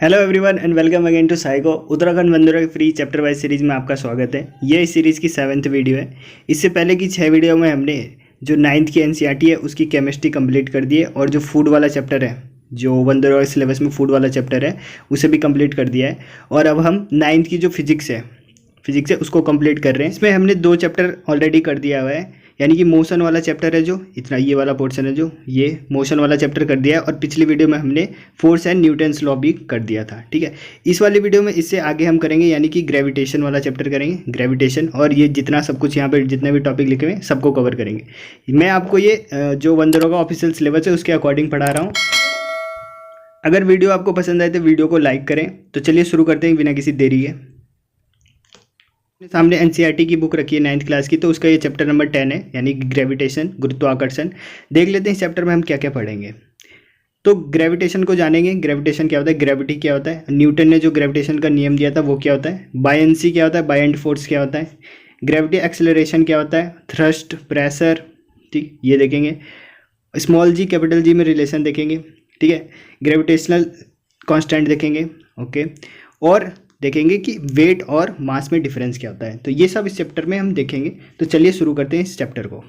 Hello everyone and welcome again to psycho Uttarakhand बंदरों की free chapter wise series में आपका स्वागत है। ये इस सीरीज़ की 7th वीडियो है। इससे पहले की 6 वीडियो में हमने जो 9th की एनसीईआरटी है उसकी केमिस्ट्री कंप्लीट कर दी है और जो फूड वाला चैप्टर है, जो बंदरों के सिलेबस में फूड वाला चैप्टर है, उसे भी कंप्लीट कर दिया है। और अब हम 9th की जो फिजिक्स है उसको कंप्लीट कर रहे हैं। इसमें हमने 2 चैप्टर ऑलरेडी कर दिया हुआ है, यानी कि मोशन वाला चैप्टर है, जो इतना ये वाला पोर्शन है, जो ये मोशन वाला चैप्टर कर दिया है। और पिछली वीडियो में हमने फोर्स एंड न्यूटन्स लॉ भी कर दिया था। ठीक है, इस वाली वीडियो में इससे आगे हम करेंगे, यानी कि ग्रेविटेशन वाला चैप्टर करेंगे, ग्रेविटेशन। और ये जितना सब कुछ यहाँ पे जितने भी टॉपिक लिखे हुए हैं सबको कवर करेंगे। मैं आपको ये जो बंदरों का ऑफिशियल सिलेबस है उसके अकॉर्डिंग पढ़ा रहा हूँ। अगर वीडियो आपको पसंद आए तो वीडियो को लाइक करें। तो चलिए शुरू करते हैं बिना किसी देरी के। सामने एनसीईआरटी की बुक रखी है 9th क्लास की, तो उसका ये चैप्टर नंबर 10 है, यानी ग्रेविटेशन, गुरुत्वाकर्षण। देख लेते हैं इस चैप्टर में हम क्या क्या पढ़ेंगे। तो ग्रेविटेशन को जानेंगे। ग्रेविटेशन क्या होता है, ग्रेविटी क्या होता है, न्यूटन ने जो ग्रेविटेशन का नियम दिया था वो क्या होता है, बायंसी क्या होता है, बायंट फोर्स क्या होता है, ग्रेविटी एक्सेलरेशन क्या होता है, थ्रस्ट, प्रेशर, ठीक ये देखेंगे। स्मॉल जी कैपिटल जी में रिलेशन देखेंगे, ठीक है। ग्रेविटेशनल कांस्टेंट देखेंगे, ओके। और देखेंगे कि वेट और मास में डिफरेंस क्या होता है। तो ये सब इस चैप्टर में हम देखेंगे। तो चलिए शुरू करते हैं इस चैप्टर को।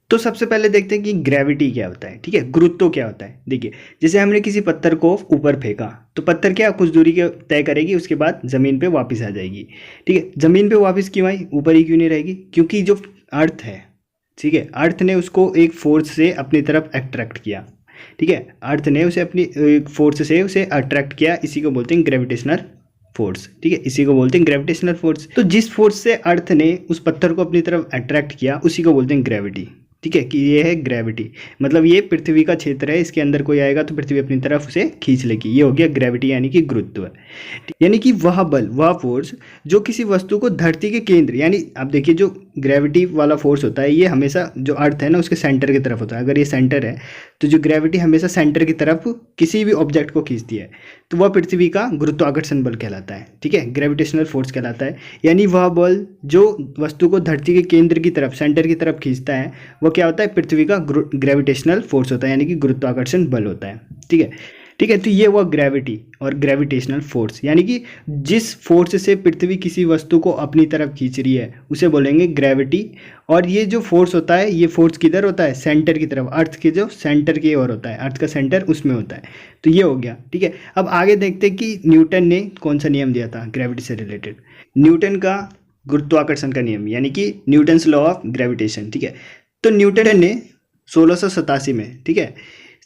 तो सबसे पहले देखते हैं कि ग्रेविटी क्या होता है, ठीक है, गुरुत्व क्या होता है। देखिए, जैसे हमने किसी पत्थर को ऊपर फेंका तो पत्थर क्या कुछ दूरी के तय करेगी, उसके बाद ज़मीन पे वापस आ जाएगी। ठीक है, ज़मीन पे वापस क्यों आई, ऊपर ही क्यों नहीं रहेगी, क्योंकि जो अर्थ है, ठीक है, अर्थ ने उसको एक फोर्स से अपनी तरफ अट्रैक्ट किया। ठीक है, अर्थ ने उसे अपनी फोर्स से उसे अट्रैक्ट किया। इसी को बोलते हैं ग्रेविटेशनल फोर्स। ठीक है, इसी को बोलते हैं ग्रेविटेशनल फोर्स। तो जिस फोर्स से अर्थ ने उस पत्थर को अपनी तरफ अट्रैक्ट किया उसी को बोलते हैं ग्रेविटी। ठीक है, कि ये है ग्रेविटी, मतलब ये पृथ्वी का क्षेत्र है, इसके अंदर कोई आएगा तो पृथ्वी अपनी तरफ उसे खींच लेगी। ये हो गया ग्रेविटी, यानी कि गुरुत्व। यानी कि वह बल, वह फोर्स जो किसी वस्तु को धरती के केंद्र, यानी आप देखिए जो ग्रेविटी वाला फोर्स होता है ये हमेशा जो अर्थ है ना उसके सेंटर की तरफ होता है। अगर ये सेंटर है तो जो ग्रेविटी हमेशा सेंटर की तरफ किसी भी ऑब्जेक्ट को खींचती है, तो वह पृथ्वी का गुरुत्वाकर्षण बल कहलाता है। ठीक है, ग्रेविटेशनल फोर्स कहलाता है। यानी वह बल जो वस्तु को धरती के केंद्र की तरफ, सेंटर की तरफ खींचता है, वो क्या होता है, पृथ्वी का ग्रेविटेशनल फोर्स होता है, यानी कि गुरुत्वाकर्षण बल होता है। ठीक है, ठीक है। तो ये हुआ ग्रेविटी और ग्रेविटेशनल फोर्स, यानी कि जिस फोर्स से पृथ्वी किसी वस्तु को अपनी तरफ खींच रही है उसे बोलेंगे ग्रेविटी। और ये जो फोर्स होता है, ये फोर्स किधर होता है, सेंटर की तरफ, अर्थ के जो सेंटर की ओर होता है, अर्थ का सेंटर उसमें होता है। तो ये हो गया। ठीक है, अब आगे देखते हैं कि न्यूटन ने कौन सा नियम दिया था ग्रेविटी से रिलेटेड। न्यूटन का गुरुत्वाकर्षण का नियम, यानी कि न्यूटन्स लॉ ऑफ ग्रेविटेशन। ठीक है, तो न्यूटन ने 1687 में, ठीक है,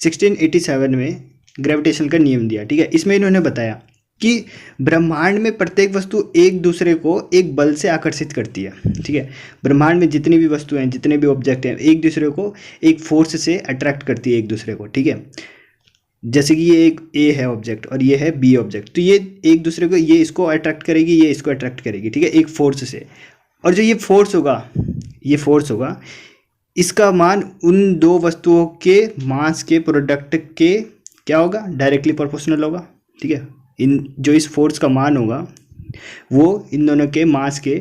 1687 में ग्रेविटेशन का नियम दिया। ठीक है, इसमें इन्होंने बताया कि ब्रह्मांड में प्रत्येक वस्तु एक दूसरे को एक बल से आकर्षित करती है। ठीक है, ब्रह्मांड में जितनी भी वस्तुएं हैं, जितने भी ऑब्जेक्ट हैं, एक दूसरे को एक फोर्स से अट्रैक्ट करती है एक दूसरे को। ठीक है, जैसे कि ये एक ए है ऑब्जेक्ट और ये है बी ऑब्जेक्ट, तो ये एक दूसरे को, ये इसको अट्रैक्ट करेगी, ये इसको अट्रैक्ट करेगी। ठीक है, एक फोर्स से। और जो ये फोर्स होगा इसका मान उन दो वस्तुओं के मास के प्रोडक्ट के क्या होगा, डायरेक्टली प्रोपोर्शनल होगा। ठीक है, जो इस फोर्स का मान होगा वो इन दोनों के मास के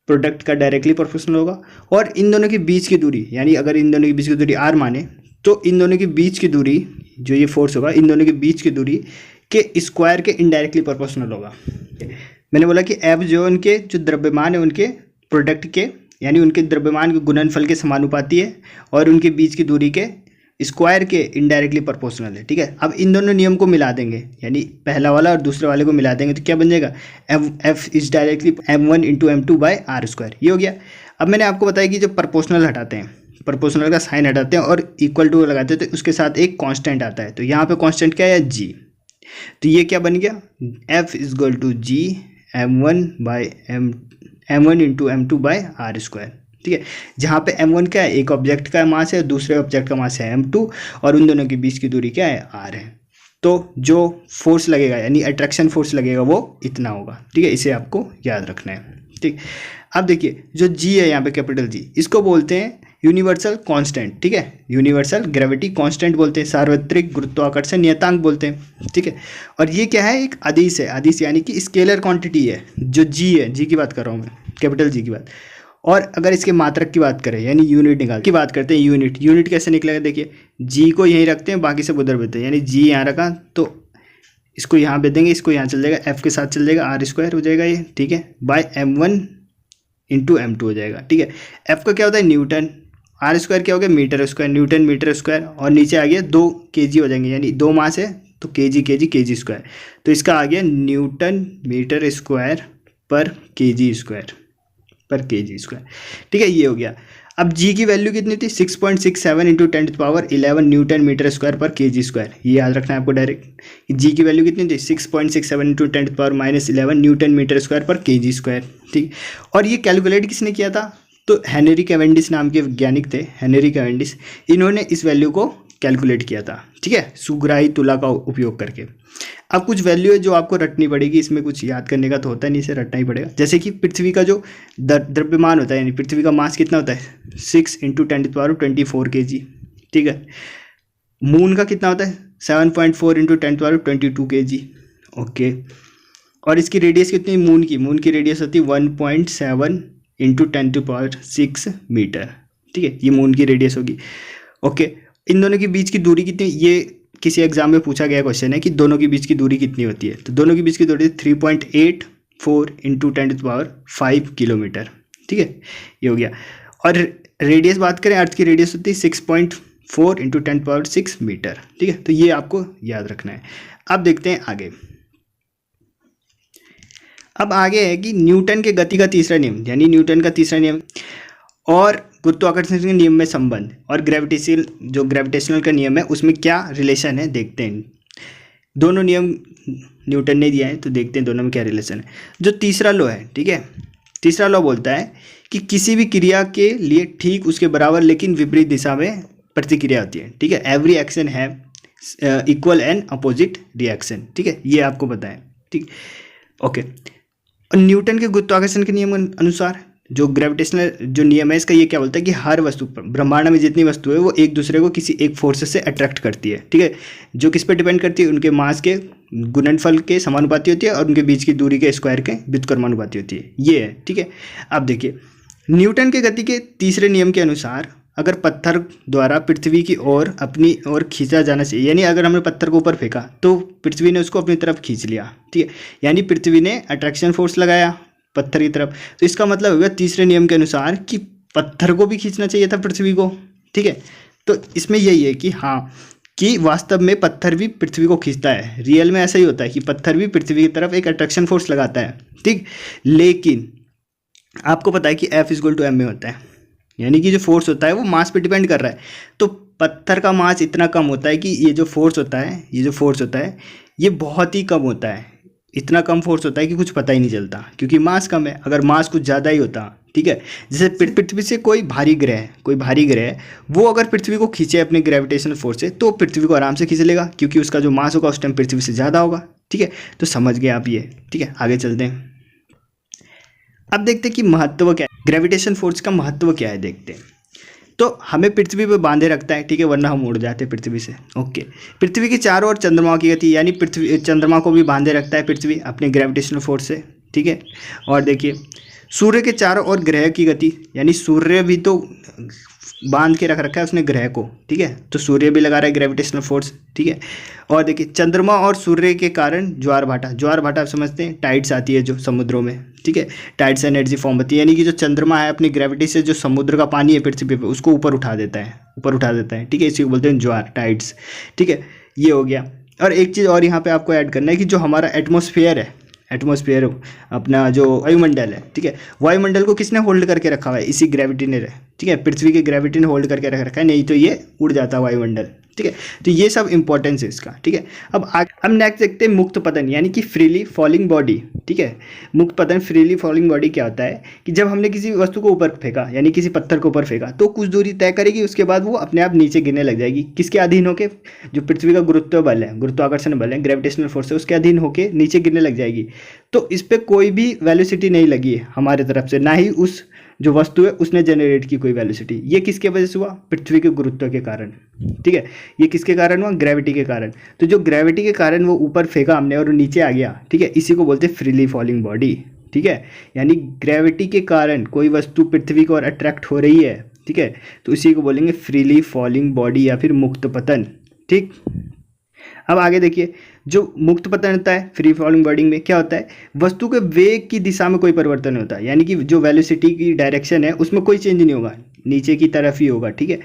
प्रोडक्ट का डायरेक्टली प्रोपोर्शनल होगा। और इन दोनों के बीच की दूरी, यानी अगर इन दोनों के बीच की दूरी r माने तो इन दोनों के बीच की दूरी, जो ये फोर्स होगा, इन दोनों के बीच की दूरी के स्क्वायर के इनडायरेक्टली प्रोपोर्शनल होगा। मैंने बोला कि एफ जो उनके जो द्रव्यमान है उनके प्रोडक्ट के, यानी उनके द्रव्यमान के गुणनफल के समानुपाती है, और उनके बीच की दूरी के स्क्वायर के इनडायरेक्टली प्रोपोर्शनल है। ठीक है, अब इन दोनों नियम को मिला देंगे, यानी पहला वाला और दूसरे वाले को मिला देंगे तो क्या बन जाएगा, F is directly m1 into m2/r²। ये हो गया। अब मैंने आपको बताया कि जब प्रोपोर्शनल हटाते हैं, प्रोपोर्शनल का साइन हटाते हैं और इक्वल टू लगाते हैं तो उसके साथ एक कांस्टेंट आता है। तो यहाँ पे कांस्टेंट क्या है, g। तो ये क्या बन गया, f is equal to g m1 into m2/r²। ठीक है, जहाँ पे m1 क्या है, एक ऑब्जेक्ट का मास है, दूसरे ऑब्जेक्ट का मास है m2, और उन दोनों के बीच की दूरी क्या है, r है। तो जो फोर्स लगेगा, यानी अट्रैक्शन फोर्स लगेगा, वो इतना होगा। ठीक है, इसे आपको याद रखना है। ठीक, अब देखिए जो g है यहाँ पे कैपिटल G, इसको बोलते हैं यूनिवर्सल कांस्टेंट। ठीक है, यूनिवर्सल ग्रेविटी कांस्टेंट बोलते हैं, सार्वत्रिक गुरुत्वाकर्षण नियतांक बोलते हैं। ठीक है, और ये क्या है, एक अदिश है। अदिश यानी कि स्केलर क्वांटिटी है, जो g है, g की बात कर रहा हूँ मैं, कैपिटल G की बात। और अगर इसके मात्रक की बात करें यानी यूनिट निकाल की बात करते हैं, यूनिट कैसे निकलेगा, देखिए जी को यहीं रखते हैं, बाकी सब उधर बेचते हैं, यानी जी यहाँ रखा तो इसको यहाँ भेज देंगे, इसको यहाँ चल जाएगा, एफ के साथ चल जाएगा, आर स्क्वायर हो जाएगा ये, ठीक है, बाय m1 इंटू m2 हो जाएगा, ठीक है। एफ का क्या होता है न्यूटन, आर स्क्वायर क्या हो गया metre square, newton metre square, और नीचे आ गया 2 kg हो जाएंगे, यानी 2 मास है तो kg स्क्वायर, तो इसका आ गया न्यूटन मीटर स्क्वायर पर kg स्क्वायर, ठीक है, ये हो गया। अब जी की वैल्यू कितनी थी 6.67 इंटू 10⁻11 न्यूटन मीटर स्क्वायर पर kg स्क्वायर, ये याद रखना है आपको डायरेक्ट, जी की वैल्यू कितनी थी 6.67 इंटू 10⁻11 न्यूटन मीटर स्क्वायर पर kg स्क्वायर, ठीक। और ये कैलकुलेट किसने किया था, तो हेनरी कैवेंडिश नाम के वैज्ञानिक थे, हेनरी कैवेंडिश, इन्होंने इस वैल्यू को कैलकुलेट किया था, ठीक है, सुग्राही तुला का उपयोग करके। अब कुछ वैल्यू है जो आपको रटनी पड़ेगी, इसमें कुछ याद करने का तो होता नहीं, इसे रटना ही पड़ेगा। जैसे कि पृथ्वी का जो द्रव्यमान होता है, यानी पृथ्वी का मास कितना होता है 6 इंटू 10⁻24 kg, ठीक है। मून का कितना होता है 7.4 इंटू 10⁻22 kg, ओके। और इसकी रेडियस कितनी, मून की रेडियस होती है 1.7 इंटू 10⁶ मीटर, ठीक है, ये मून की रेडियस होगी, ओके। इन दोनों के बीच की दूरी कितनी, ये किसी एग्जाम में पूछा गया क्वेश्चन है कि दोनों के बीच की दूरी कितनी होती है, तो दोनों के बीच की दूरी 3.84 इंटू 10⁵ किलोमीटर, ठीक है, ये हो गया। और रेडियस बात करें, अर्थ की रेडियस होती है 6.4 इंटू 10⁶ मीटर, ठीक है, तो ये आपको याद रखना है। अब देखते हैं आगे। अब आगे है कि न्यूटन के गति का तीसरा नियम, यानी न्यूटन का तीसरा नियम और गुरुत्वाकर्षण के नियम में संबंध, और ग्रेविटेशनल का नियम है उसमें क्या रिलेशन है, देखते हैं। दोनों नियम न्यूटन ने दिया है, तो देखते हैं दोनों में क्या रिलेशन है। जो तीसरा लॉ है, ठीक है, तीसरा लॉ बोलता है कि किसी भी क्रिया के लिए ठीक उसके बराबर लेकिन विपरीत दिशा में प्रतिक्रिया होती है, ठीक है, every action have equal and opposite reaction, ठीक है, ये आपको पता है, ठीक, ओके। और न्यूटन के गुरुत्वाकर्षण के नियम अनुसार जो ग्रेविटेशनल जो नियम है इसका, ये क्या बोलता है कि हर वस्तु, ब्रह्मांड में जितनी वस्तु है वो एक दूसरे को किसी एक फोर्स से अट्रैक्ट करती है, ठीक है, जो किस पे डिपेंड करती है, उनके मास के गुणनफल के समानुपाती होती है और उनके बीच की दूरी के स्क्वायर के व्युत्क्रमानुपाती होती है, ये है, ठीक है। अब देखिए न्यूटन के गति के तीसरे नियम के अनुसार अगर पत्थर द्वारा पृथ्वी की ओर अपनी ओर खींचा जाना चाहिए, यानी अगर हमने पत्थर को ऊपर फेंका तो पृथ्वी ने उसको अपनी तरफ खींच लिया, ठीक है, यानी पृथ्वी ने अट्रैक्शन फोर्स लगाया पत्थर की तरफ, तो इसका मतलब होगा तीसरे नियम के अनुसार कि पत्थर को भी खींचना चाहिए था पृथ्वी को, ठीक है। तो इसमें यही है कि हाँ, कि वास्तव में पत्थर भी पृथ्वी को खींचता है, रियल में ऐसा ही होता है कि पत्थर भी पृथ्वी की तरफ एक अट्रैक्शन फोर्स लगाता है, ठीक। लेकिन आपको पता है कि F=m में होता है, यानी कि जो फोर्स होता है वो मास पे डिपेंड कर रहा है, तो पत्थर का मास इतना कम होता है कि ये जो फोर्स होता है ये बहुत ही कम होता है, इतना कम फोर्स होता है कि कुछ पता ही नहीं चलता, क्योंकि मास कम है। अगर मास कुछ ज़्यादा ही होता, ठीक है, जैसे पृथ्वी से कोई भारी ग्रह वो अगर पृथ्वी को खींचे अपने ग्रेविटेशनल फोर्स से, तो पृथ्वी को आराम से खींच लेगा, क्योंकि उसका जो मास होगा उस टाइम पृथ्वी से ज़्यादा होगा, ठीक है। तो समझ गए आप ये, ठीक है, आगे चलते हैं। अब देखते हैं कि महत्व क्या है, ग्रेविटेशन फोर्स का महत्व क्या है, देखते हैं। तो हमें पृथ्वी पर बांधे रखता है, ठीक है, वरना हम उड़ जाते हैं पृथ्वी से, ओके। पृथ्वी के चारों ओर चंद्रमा की गति, यानी चंद्रमा को भी बांधे रखता है पृथ्वी अपने ग्रेविटेशनल फोर्स से, ठीक है। और देखिए सूर्य के चारों ओर ग्रह की गति, यानी सूर्य भी तो बांध के रख रखा है उसने ग्रह को, ठीक है, तो सूर्य भी लगा रहा है ग्रेविटेशनल फोर्स, ठीक है। और देखिए चंद्रमा और सूर्य के कारण ज्वार भाटा आप समझते हैं, टाइड्स आती है जो समुद्रों में, ठीक है, टाइड्स एनर्जी फॉर्म होती है, यानी कि जो चंद्रमा है अपनी ग्रेविटी से जो समुद्र का पानी है पृथ्वी पे उसको ऊपर उठा देता है, ठीक है, इसी को बोलते हैं ज्वार, टाइड्स, ठीक है, ये हो गया। और एक चीज़ और यहाँ पे आपको ऐड करना है कि जो हमारा एटमॉस्फेयर अपना जो वायुमंडल है, ठीक है, वायुमंडल को किसने होल्ड करके रखा हुआ है, इसी ग्रेविटी ने, ठीक है, पृथ्वी की ग्रेविटी ने होल्ड करके रख रखा है, नहीं तो ये उड़ जाता वायुमंडल, ठीक है। तो ये सब इंपॉर्टेंस है इसका, ठीक है। अब नेक्स्ट देखते हैं मुक्त पतन, यानी कि फ्रीली फॉलिंग बॉडी, ठीक है। मुक्त पतन, फ्रीली फॉलिंग बॉडी क्या होता है कि जब हमने किसी वस्तु को ऊपर फेंका, यानी किसी पत्थर को ऊपर फेंका, तो कुछ दूरी तय करेगी, उसके बाद वो अपने आप नीचे गिरने लग जाएगी, किसके अधीन होके, जो पृथ्वी का गुरुत्वाकर्षण बल है, ग्रेविटेशनल फोर्स है, उसके अधीन होके नीचे गिरने लग जाएगी। तो इस पर कोई भी वेलोसिटी नहीं लगी है हमारे तरफ से, ना ही उस जो वस्तु है उसने जनरेट की कोई वेलोसिटी। ये किसके वजह से हुआ, पृथ्वी के गुरुत्व के कारण, ठीक है। ये किसके कारण हुआ, ग्रेविटी के कारण। तो जो ग्रेविटी के कारण वो ऊपर फेंका हमने और नीचे आ गया, ठीक है, इसी को बोलते हैं फ्रीली फॉलिंग बॉडी, ठीक है, यानी ग्रेविटी के कारण कोई वस्तु पृथ्वी की ओर अट्रैक्ट हो रही है, ठीक है, तो इसी को बोलेंगे फ्रीली फॉलिंग बॉडी या फिर मुक्त पतन। ठीक, अब आगे देखिए, जो मुक्त पतन होता है फ्री फॉलिंग बॉडी में क्या होता है, वस्तु के वेग की दिशा में कोई परिवर्तन नहीं होता, यानी कि जो वेलोसिटी की डायरेक्शन है उसमें कोई चेंज नहीं होगा, नीचे की तरफ ही होगा, ठीक है,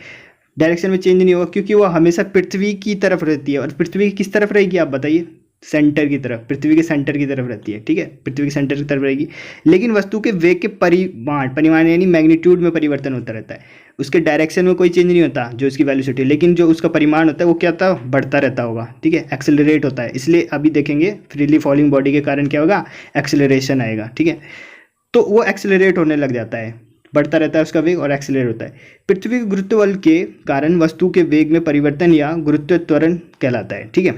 डायरेक्शन में चेंज नहीं होगा, क्योंकि वो हमेशा पृथ्वी की तरफ रहती है। और पृथ्वी किस तरफ रहेगी आप बताइए, सेंटर की तरफ, पृथ्वी के सेंटर की तरफ रहती है, ठीक है, पृथ्वी के सेंटर की तरफ रहेगी। लेकिन वस्तु के वेग के परिमाण यानी मैग्नीट्यूड में परिवर्तन होता रहता है, उसके डायरेक्शन में कोई चेंज नहीं होता जो इसकी वेलोसिटी, लेकिन जो उसका परिमाण होता है वो क्या होता है, बढ़ता रहता होगा, ठीक है, एक्सेलरेट होता है। इसलिए अभी देखेंगे फ्रीली फॉलिंग बॉडी के कारण क्या होगा, एक्सेलरेशन आएगा, ठीक है, तो वो एक्सेलरेट होने लग जाता है, बढ़ता रहता है उसका वेग और एक्सेलरेट होता है। पृथ्वी के गुरुत्व बल के कारण वस्तु के वेग में परिवर्तन या गुरुत्व त्वरण कहलाता है, ठीक है,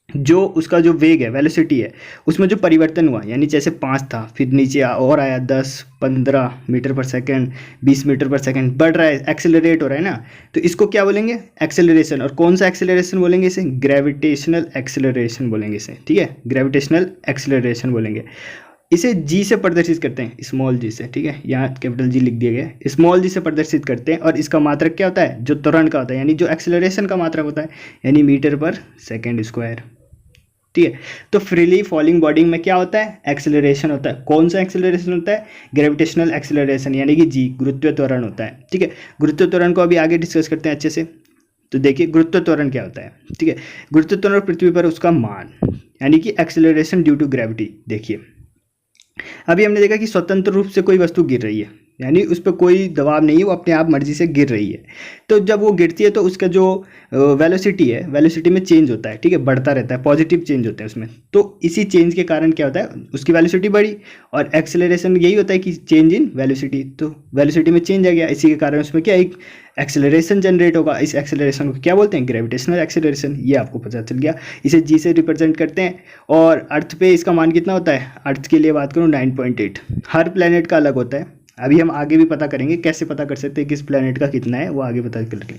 जो उसका जो वेग है, वेलोसिटी है, उसमें जो परिवर्तन हुआ, यानी जैसे 5 था फिर नीचे और आया 10, 15 मीटर पर सेकंड, 20 मीटर पर सेकंड, बढ़ रहा है, एक्सेलरेट हो रहा है ना, तो इसको क्या बोलेंगे, एक्सेलरेशन। और कौन सा एक्सेलरेशन बोलेंगे इसे, ग्रेविटेशनल एक्सेलरेशन बोलेंगे इसे, ठीक है, ग्रेविटेशनल एक्सेलरेशन बोलेंगे। इसे जी से प्रदर्शित करते हैं, स्मॉल जी से, ठीक है, यहाँ कैपिटल जी लिख दिया गया है, स्मॉल जी से प्रदर्शित करते हैं। और इसका मात्रक क्या होता है, जो त्वरण का होता है, यानी जो एक्सेलरेशन का मात्रक होता है, यानी मीटर पर सेकेंड स्क्वायर, ठीक है। तो फ्रीली फॉलिंग बॉडी में क्या होता है, एक्सेलरेशन होता है। कौन सा एक्सेलरेशन होता है, ग्रेविटेशनल एक्सेलरेशन, यानी कि जी, गुरुत्व त्वरण होता है, ठीक है। गुरुत्व त्वरण को अभी आगे डिस्कस करते हैं अच्छे से। तो देखिए गुरुत्व त्वरण क्या होता है, ठीक है, गुरुत्व त्वरण पृथ्वी पर उसका मान, यानी कि एक्सेलरेशन ड्यू टू ग्रेविटी। देखिए अभी हमने देखा कि स्वतंत्र रूप से कोई वस्तु गिर रही है, यानी उस पर कोई दबाव नहीं है, वो अपने आप मर्जी से गिर रही है। तो जब वो गिरती है तो उसका जो वेलोसिटी है, वेलोसिटी में चेंज होता है, ठीक है, बढ़ता रहता है, पॉजिटिव चेंज होता है उसमें। तो इसी चेंज के कारण क्या होता है, उसकी वेलोसिटी बढ़ी, और एक्सेलरेशन यही होता है कि चेंज इन वेलोसिटी, तो वेलोसिटी में चेंज आ गया, इसी के कारण उसमें क्या एक एक्सेलरेशन जनरेट होगा। इस एक्सेलरेशन को क्या बोलते हैं, ग्रेविटेशनल एक्सेलरेशन। ये आपको पता चल गया, इसे जी से रिप्रेजेंट करते हैं। और अर्थ पे इसका मान कितना होता है, अर्थ के लिए बात करूँ 9.8। हर प्लेनेट का अलग होता है, अभी हम आगे भी पता करेंगे कैसे पता कर सकते हैं किस प्लेनेट का कितना है, वो आगे पता करेंगे,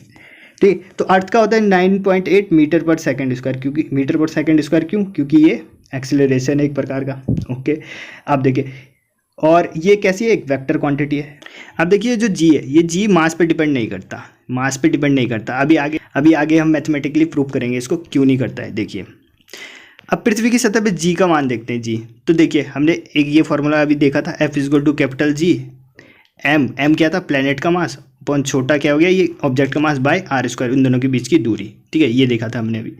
ठीक। तो अर्थ का होता है 9.8 मीटर पर सेकंड स्क्वायर, क्योंकि मीटर पर सेकंड स्क्वायर क्यों, क्योंकि ये एक्सेलरेशन है एक प्रकार का, ओके। आप देखिए, और ये कैसी है, एक वेक्टर क्वांटिटी है। अब देखिए जो जी है, ये जी मास पे डिपेंड नहीं करता, मास पे डिपेंड नहीं करता। अभी आगे हम मैथमेटिकली प्रूव करेंगे इसको क्यों नहीं करता है। देखिए अब पृथ्वी की सतह पे जी का मान देखते हैं, जी। तो देखिए हमने एक ये फॉर्मूला अभी देखा था, F is equal to capital G, M क्या था, प्लेनेट का मास, अपन छोटा क्या हो गया, ये ऑब्जेक्ट का मास बाय आर स्क्वायर, उन दोनों के बीच की दूरी, ठीक है, ये देखा था हमने अभी,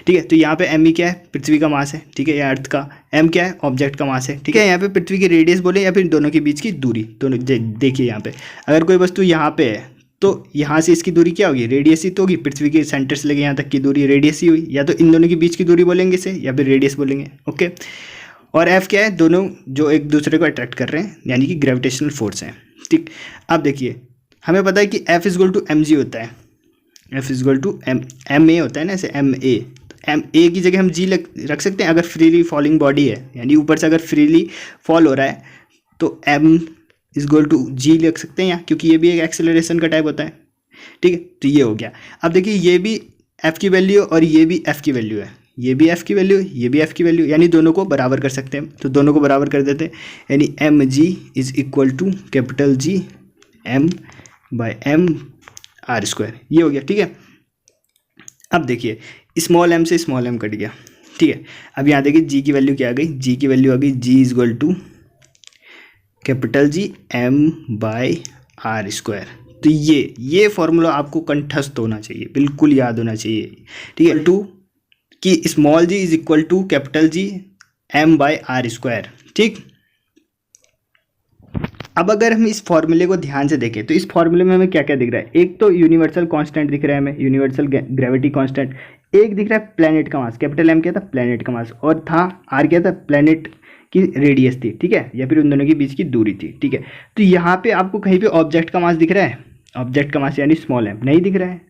ठीक है। तो यहाँ पे एम ही क्या है, पृथ्वी का मास है, ठीक है, या अर्थ का, एम क्या है, ऑब्जेक्ट का मास है, ठीक है। यहाँ पे पृथ्वी की रेडियस बोले या फिर दोनों के बीच की दूरी, दोनों देखिए यहाँ पे अगर कोई वस्तु यहाँ पे है तो यहाँ से इसकी दूरी क्या होगी, रेडियस ही तो होगी, पृथ्वी के सेंटर से लेके यहाँ तक की दूरी रेडियस ही हुई, या तो इन दोनों के बीच की दूरी बोलेंगे इसे, या फिर रेडियस बोलेंगे, ओके। और एफ क्या है, दोनों जो एक दूसरे को अट्रैक्ट कर रहे हैं, यानी कि ग्रेविटेशनल फोर्स है, ठीक। अब देखिए हमें पता है कि F is equal to M G होता है, F is equal to M A होता है ना, ऐसे एम ए की जगह हम जी रख सकते हैं अगर फ्रीली फॉलिंग बॉडी है, यानी ऊपर से अगर फ्रीली फॉल हो रहा है तो एम इज इक्वल टू जी लिख सकते हैं यहाँ, क्योंकि ये भी एक एक्सेलरेशन का टाइप होता है, ठीक है। तो ये हो गया। अब देखिए ये भी F की वैल्यू और ये भी F की वैल्यू है, ये भी F की वैल्यू, ये भी F की वैल्यू, यानी दोनों को बराबर कर सकते हैं। तो दोनों को बराबर कर देते हैं, यानी M G is equal to capital G M by M R square, ये हो गया, ठीक है। अब देखिए स्मॉल एम से स्मॉल एम कट गया, ठीक है। अब यहाँ देखिए जी की वैल्यू क्या आ गई, जी की वैल्यू आ गई G is equal to capital G M by R square. तो ये फॉर्मूला आपको कंठस्थ होना चाहिए, बिल्कुल याद होना चाहिए, ठीक है। टू कि small G is equal to capital G M by R square, ठीक। अब अगर हम इस फॉर्मूले को ध्यान से देखें तो इस फॉर्मूले में हमें क्या क्या दिख रहा है, एक तो यूनिवर्सल कांस्टेंट दिख रहा है हमें, यूनिवर्सल ग्रेविटी कांस्टेंट, एक दिख रहा है प्लेनेट का मास, कैपिटल एम क्या था, प्लेनेट का मास, और था आर क्या था, प्लेनेट की रेडियस थी, ठीक है, या फिर उन दोनों के बीच की दूरी थी, ठीक है। तो यहाँ पे आपको कहीं पे ऑब्जेक्ट का मास दिख रहा है, ऑब्जेक्ट का मास यानी स्मॉल एम नहीं दिख रहा है।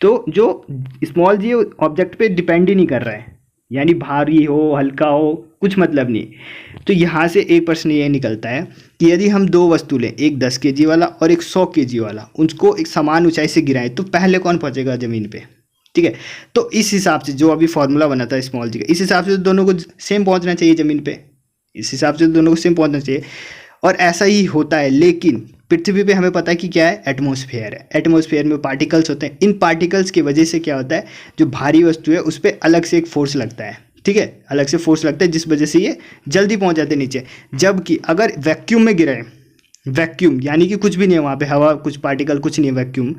तो जो स्मॉल जी ऑब्जेक्ट पे डिपेंड ही नहीं कर रहा है, यानी भारी हो हल्का हो कुछ मतलब नहीं। तो यहाँ से एक प्रश्न ये निकलता है कि यदि हम दो वस्तु लें, एक 10 kg वाला और एक 100 kg वाला, उनको एक समान ऊंचाई से गिराएं तो पहले कौन पहुँचेगा ज़मीन पे, ठीक है। तो इस हिसाब से जो अभी फॉर्मूला बना था स्मॉल जी का, इस हिसाब से दोनों को सेम पहुँचना चाहिए ज़मीन पे, इस हिसाब से दोनों को सेम पहुंचना चाहिए, और ऐसा ही होता है। लेकिन पृथ्वी पे हमें पता है कि क्या है, एटमॉस्फेयर है। एटमॉस्फेयर में पार्टिकल्स होते हैं, इन पार्टिकल्स की वजह से क्या होता है, जो भारी वस्तु है उस पर अलग से एक फोर्स लगता है, ठीक है, अलग से फोर्स लगता है, जिस वजह से ये जल्दी पहुंच जाते हैं नीचे। जबकि अगर वैक्यूम में गिरे, वैक्यूम यानी कि कुछ भी नहीं है वहाँ पे, हवा, कुछ पार्टिकल, कुछ नहीं है, वैक्यूम,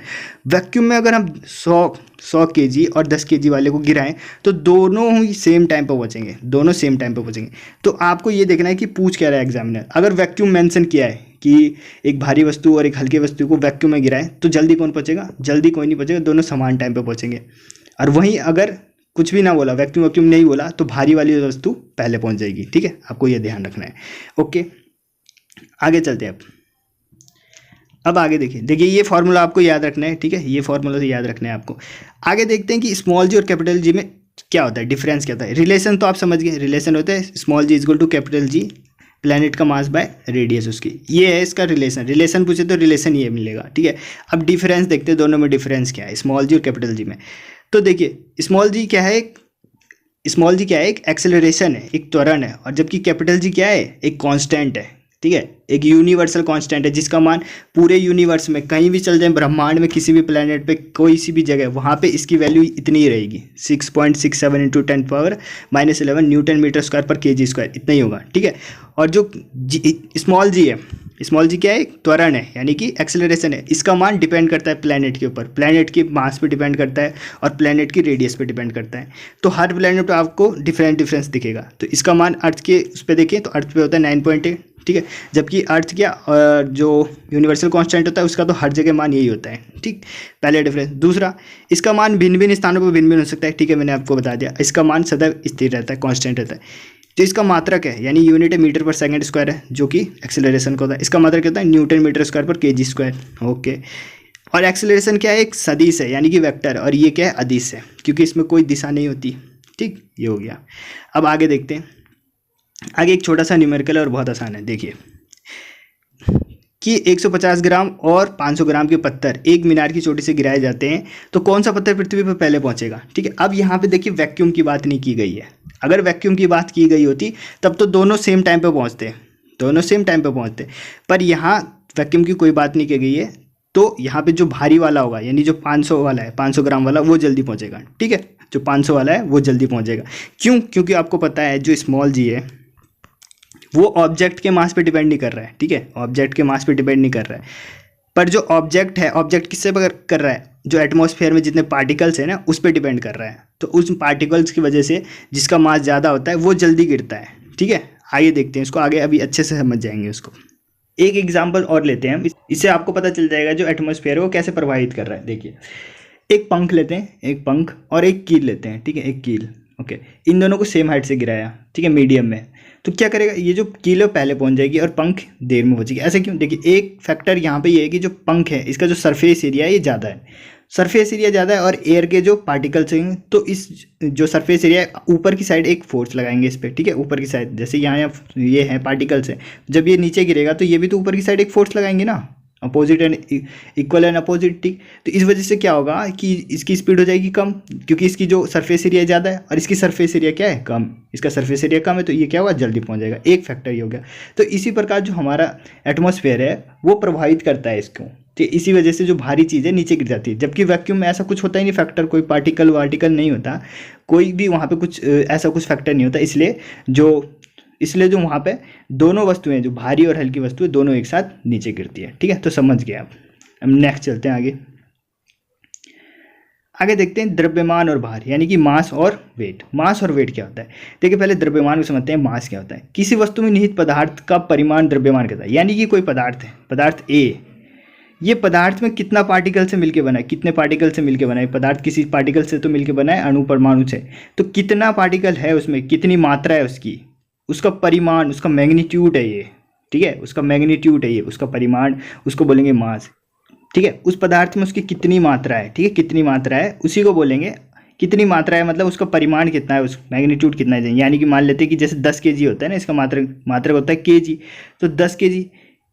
वैक्यूम में अगर हम 100 केजी और 10 केजी वाले को गिराएं तो दोनों ही सेम टाइम पर पहुँचेंगे, दोनों सेम टाइम पर पहुँचेंगे। तो आपको ये देखना है कि पूछ क्या रहा है एग्जामिनर। अगर वैक्यूम मेंशन किया है कि एक भारी वस्तु और एक हल्की वस्तु को वैक्यूम में गिराएं तो जल्दी कौन पहुँचेगा, जल्दी कोई नहीं पहुँचेगा, दोनों समान टाइम पर पहुँचेंगे। और वहीं अगर कुछ भी ना बोला, वैक्यूम वैक्यूम नहीं बोला, तो भारी वाली वस्तु पहले पहुँच जाएगी, ठीक है, आपको ये ध्यान रखना है। ओके, आगे चलते हैं अब आगे देखिए ये फॉर्मूला आपको याद रखना है, ठीक है, ये फॉर्मूला तो याद रखना है आपको। आगे देखते हैं कि स्मॉल जी और कैपिटल जी में क्या होता है, डिफरेंस क्या होता है। रिलेशन तो आप समझ गए, रिलेशन होता है small G equal to capital G planet का मास बाय रेडियस उसकी, ये है इसका रिलेशन। रिलेशन पूछे तो रिलेशन ये मिलेगा, ठीक है। अब डिफरेंस देखते हैं दोनों में डिफरेंस क्या है, स्मॉल जी और कैपिटल जी में। तो देखिए स्मॉल जी क्या है, स्मॉल जी क्या है, एक एक्सेलरेशन है, एक त्वरण है, और जबकि कैपिटल जी क्या है, एक कांस्टेंट है, ठीक है, एक यूनिवर्सल कांस्टेंट है, जिसका मान पूरे यूनिवर्स में कहीं भी चल जाए, ब्रह्मांड में किसी भी प्लेनेट पे, कोई सी भी जगह, वहाँ पे इसकी वैल्यू इतनी ही रहेगी, 6.67 इंटू 10⁻11 न्यूटन मीटर स्क्वायर पर केजी स्क्वायर, इतना ही होगा, ठीक है। और जो स्मॉल जी है, स्मॉल जी क्या है, त्वरण है, यानी कि एक्सेलरेशन है, इसका मान डिपेंड करता है प्लेनेट के ऊपर, प्लेनेट के मास पे डिपेंड करता है और प्लेनेट की रेडियस पे डिपेंड करता है। तो हर प्लेनेट पे आपको डिफरेंस दिखेगा। तो इसका मान अर्थ के उस पर देखें तो अर्थ पे होता है 9.8, ठीक है, जबकि अर्थ क्या जो यूनिवर्सल कांस्टेंट होता है उसका तो हर जगह मान यही होता है, ठीक, पहले डिफरेंस। दूसरा, इसका मान भिन्न भिन्न स्थानों पर भिन्न भिन्न हो सकता है, ठीक है, मैंने आपको बता दिया, इसका मान सदैव स्थिर रहता है, कांस्टेंट रहता है। तो इसका मात्रक है, यानी यूनिट है मीटर पर सेकंड स्क्वायर है, जो कि एक्सेलरेशन का होता है, इसका मात्रक क्या होता है, न्यूटन मीटर स्क्वायर पर केजी स्क्वायर, ओके। और एक्सेलरेशन क्या है, एक सदिश है, यानी कि वेक्टर, और ये क्या है, अदिश है, क्योंकि इसमें कोई दिशा नहीं होती, ठीक, ये हो गया। अब आगे देखते हैं, आगे एक छोटा सा न्यूमेरिकल और बहुत आसान है। देखिए कि 150 ग्राम और 500 ग्राम के पत्थर एक मीनार की चोटी से गिराए जाते हैं, तो कौन सा पत्थर पृथ्वी पर पहले पहुंचेगा, ठीक है। अब यहाँ पे देखिए वैक्यूम की बात नहीं की गई है, अगर वैक्यूम की बात की गई होती तब तो दोनों सेम टाइम पे पहुँचते, दोनों सेम टाइम पे पहुँचते, पर यहाँ वैक्यूम की कोई बात नहीं की गई है। तो यहाँ पे जो भारी वाला होगा, यानी जो 500 वाला है, 500 ग्राम वाला, वो जल्दी पहुँचेगा, ठीक है, जो 500 वाला है वो जल्दी पहुँचेगा। क्यों, क्योंकि आपको पता है जो स्मॉल जी है वो ऑब्जेक्ट के मास पे डिपेंड नहीं कर रहा है, ठीक है, ऑब्जेक्ट के मास पे डिपेंड नहीं कर रहा है, पर जो ऑब्जेक्ट है, ऑब्जेक्ट किससे कर रहा है, जो एटमॉस्फेयर में जितने पार्टिकल्स हैं ना उस पर डिपेंड कर रहा है। तो उस पार्टिकल्स की वजह से जिसका मास ज़्यादा होता है वो जल्दी गिरता है, ठीक है। आगे देखते हैं इसको, आगे अभी अच्छे से समझ जाएंगे उसको। एक एग्जाम्पल और लेते हैं हम, इससे आपको पता चल जाएगा जो एटमॉस्फेयर है वो कैसे प्रभावित कर रहा है। देखिए एक पंख लेते हैं, एक पंख और एक कील लेते हैं, ठीक है, एक कील, ओके, इन दोनों को सेम हाइट से गिराया, ठीक है, मीडियम में, तो क्या करेगा, ये जो कील है पहले पहुंच जाएगी और पंख देर में पहुंचेगी। ऐसे क्यों, देखिए एक फैक्टर यहाँ पे ये है कि जो पंख है इसका जो सरफेस एरिया है ये ज़्यादा है, सरफेस एरिया ज़्यादा है, और एयर के जो पार्टिकल्स हैं तो इस जो सरफेस एरिया है ऊपर की साइड एक फोर्स लगाएंगे इस पर, ठीक है, ऊपर की साइड, जैसे यहाँ ये है पार्टिकल्स है, जब ये नीचे गिरेगा तो ये भी तो ऊपर की साइड एक फोर्स लगाएंगे ना, opposite and equal and opposite, ठीक। तो इस वजह से क्या होगा कि इसकी स्पीड हो जाएगी कम, क्योंकि इसकी जो सरफेस एरिया ज़्यादा है और इसकी सरफेस एरिया क्या है, कम, इसका सरफेस एरिया कम है, तो ये क्या होगा, जल्दी पहुंच जाएगा, एक फैक्टर ये हो गया। तो इसी प्रकार जो हमारा एटमॉस्फेयर है वो प्रभावित करता है इसको, तो इसी वजह से जो भारी चीज़ें नीचे गिर जाती है, जबकि वैक्यूम में ऐसा कुछ होता ही नहीं, फैक्टर कोई पार्टिकल वार्टिकल नहीं होता, कोई भी वहाँ पे कुछ ऐसा कुछ फैक्टर नहीं होता, इसलिए जो वहाँ पे दोनों वस्तुएं, जो भारी और हल्की वस्तुएं, दोनों एक साथ नीचे गिरती है, ठीक है। तो समझ गए आप। अब नेक्स्ट चलते हैं आगे। आगे देखते हैं द्रव्यमान और भार, यानी कि मास और वेट। मास और वेट क्या होता है, देखिए पहले द्रव्यमान को समझते हैं। मास क्या होता है, किसी वस्तु में निहित पदार्थ का परिमाण द्रव्यमान कहता है, यानी कि कोई पदार्थ है, पदार्थ ए, ये पदार्थ में कितना पार्टिकल से मिलकर बना है, कितने पार्टिकल से मिलकर बना है, पदार्थ किसी पार्टिकल से तो मिलकर बना है, अणु परमाणु से, तो कितना पार्टिकल है उसमें, कितनी मात्रा है उसकी, उसका परिमाण, उसका मैग्नीट्यूड है ये, ठीक है, उसका मैग्नीट्यूड है ये, उसका परिमाण, उसको बोलेंगे मास, ठीक है। उस पदार्थ में उसकी कितनी मात्रा है, ठीक है, कितनी मात्रा है उसी को बोलेंगे, कितनी मात्रा है मतलब उसका परिमाण कितना है, उस मैग्नीट्यूड कितना है। यानी कि मान लेते हैं कि जैसे 10 kg होता है ना, इसका मात्रक होता है kg, तो 10 kg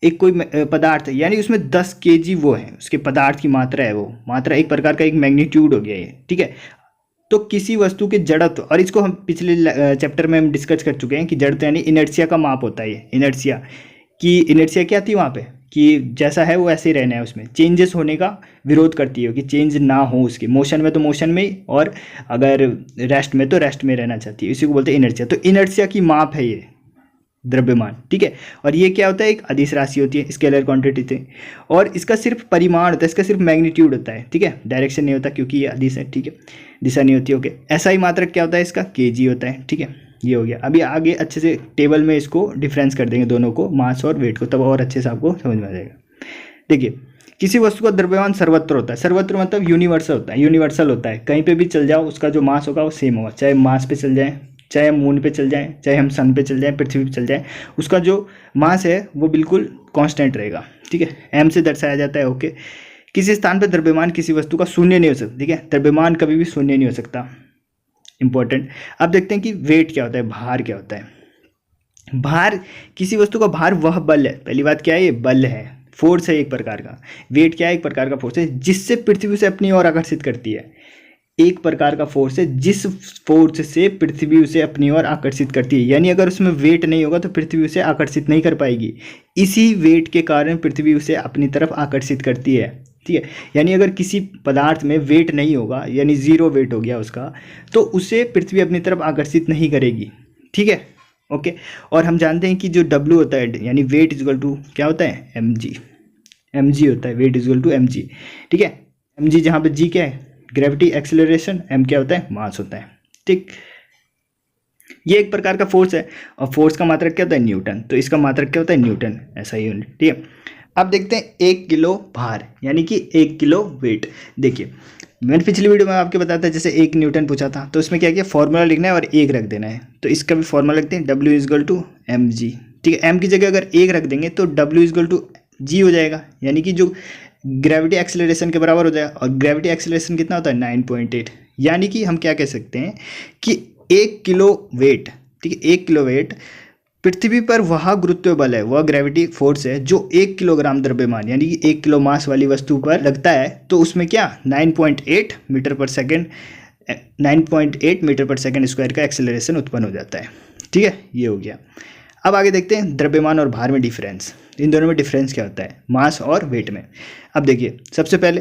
एक कोई पदार्थ है, यानी उसमें 10 kg वो है उसके पदार्थ की मात्रा है, वो मात्रा एक प्रकार का एक मैग्नीट्यूड हो गया ये, ठीक है। तो किसी वस्तु के जड़त्व, और इसको हम पिछले चैप्टर में हम डिस्कस कर चुके हैं कि जड़त्व यानी इनर्शिया का माप होता है। ये इनर्शिया की, इनर्शिया क्या थी वहाँ पे कि जैसा है वो ऐसे ही रहना है, उसमें चेंजेस होने का विरोध करती है कि चेंज ना हो उसकी, मोशन में तो मोशन में ही, और अगर रेस्ट में तो रेस्ट में रहना चाहती है, इसी को बोलते हैं इनर्शिया। तो इनर्शिया की माप है ये द्रव्यमान, ठीक है। और ये क्या होता है, एक अदिश राशि होती है, स्केलर क्वांटिटी थे, और इसका सिर्फ परिमाण होता है, इसका सिर्फ मैग्नीट्यूड होता है, ठीक है, डायरेक्शन नहीं होता क्योंकि ये अदिश है, ठीक है, दिशा नहीं होती। ओके, ऐसा ही मात्रक क्या होता है इसका, केजी होता है, ठीक है। ये हो गया। अभी आगे अच्छे से टेबल में इसको डिफरेंस कर देंगे दोनों को, मास और वेट को, तब और अच्छे से आपको समझ में आ जाएगा। देखिए, किसी वस्तु का द्रव्यमान सर्वत्र होता है, सर्वत्र मतलब यूनिवर्सल होता है, यूनिवर्सल होता है, कहीं पे भी चल जाओ उसका जो मास होगा वो सेम होगा, चाहे मास पे चल जाए, चाहे हम मून पे चल जाएं, चाहे हम सन पे चल जाएं, पृथ्वी पे चल जाएं, उसका जो मास है वो बिल्कुल कांस्टेंट रहेगा, ठीक है, एम से दर्शाया जाता है। ओके, किसी स्थान पर द्रव्यमान किसी वस्तु का शून्य नहीं हो सकता, ठीक है, द्रव्यमान कभी भी शून्य नहीं हो सकता, इंपॉर्टेंट। अब देखते हैं कि वेट क्या होता है, भार क्या होता है। भार, किसी वस्तु का भार वह बल है, पहली बात क्या है, ये बल है, फोर्स है एक प्रकार का। वेट क्या है, एक प्रकार का फोर्स है जिससे पृथ्वी से अपनी ओर आकर्षित करती है, एक प्रकार का फोर्स है जिस फोर्स से पृथ्वी उसे अपनी ओर आकर्षित करती है, यानी अगर उसमें वेट नहीं होगा तो पृथ्वी उसे आकर्षित नहीं कर पाएगी, इसी वेट के कारण पृथ्वी उसे अपनी तरफ आकर्षित करती है, ठीक है। यानी अगर किसी पदार्थ में वेट नहीं होगा, यानी जीरो वेट हो गया उसका, तो उसे पृथ्वी अपनी तरफ आकर्षित नहीं करेगी, ठीक है। ओके, और हम जानते हैं कि जो W होता है यानी वेट इजल टू क्या होता है, mg होता है, वेट इजल टू mg, ठीक है। mg जहाँ पे g क्या है, ग्रेविटी, एक्सेलरेशन, m क्या होता है, मास होता है, ठीक। ये एक प्रकार का फोर्स है, और फोर्स का मात्रक क्या होता है, न्यूटन, तो इसका मात्रक क्या होता है, न्यूटन, ऐसा ही यूनिट, ठीक है। अब देखते हैं 1 किलो भार यानी कि 1 किलो वेट। देखिए, मैंने पिछली वीडियो में आपके बताया था, जैसे 1 न्यूटन पूछा था, तो इसमें क्या किया, फॉर्मूला लिखना है और 1 रख देना है, तो इसका भी फॉर्मूला लिखते हैं, W इजल टू mg, ठीक है। m की जगह अगर 1 रख देंगे तो W इजल टू g हो जाएगा, यानी कि जो ग्रेविटी एक्सेलरेशन के बराबर हो जाएगा, और ग्रेविटी एक्सेलरेशन कितना होता है, 9.8, यानी कि हम क्या कह सकते हैं कि 1 किलो वेट, ठीक है, 1 किलो वेट पृथ्वी पर वह गुरुत्व बल है, वह ग्रेविटी फोर्स है जो 1 किलोग्राम द्रव्यमान यानी कि 1 किलो मास वाली वस्तु पर लगता है, तो उसमें क्या 9.8 मीटर पर सेकेंड 9.8 मीटर पर सेकेंड स्क्वायर का एक्सेलरेशन उत्पन्न हो जाता है, ठीक है। ये हो गया। अब आगे देखते हैं द्रव्यमान और भार में डिफरेंस, इन दोनों में डिफरेंस क्या होता है, मास और वेट में। अब देखिए, सबसे पहले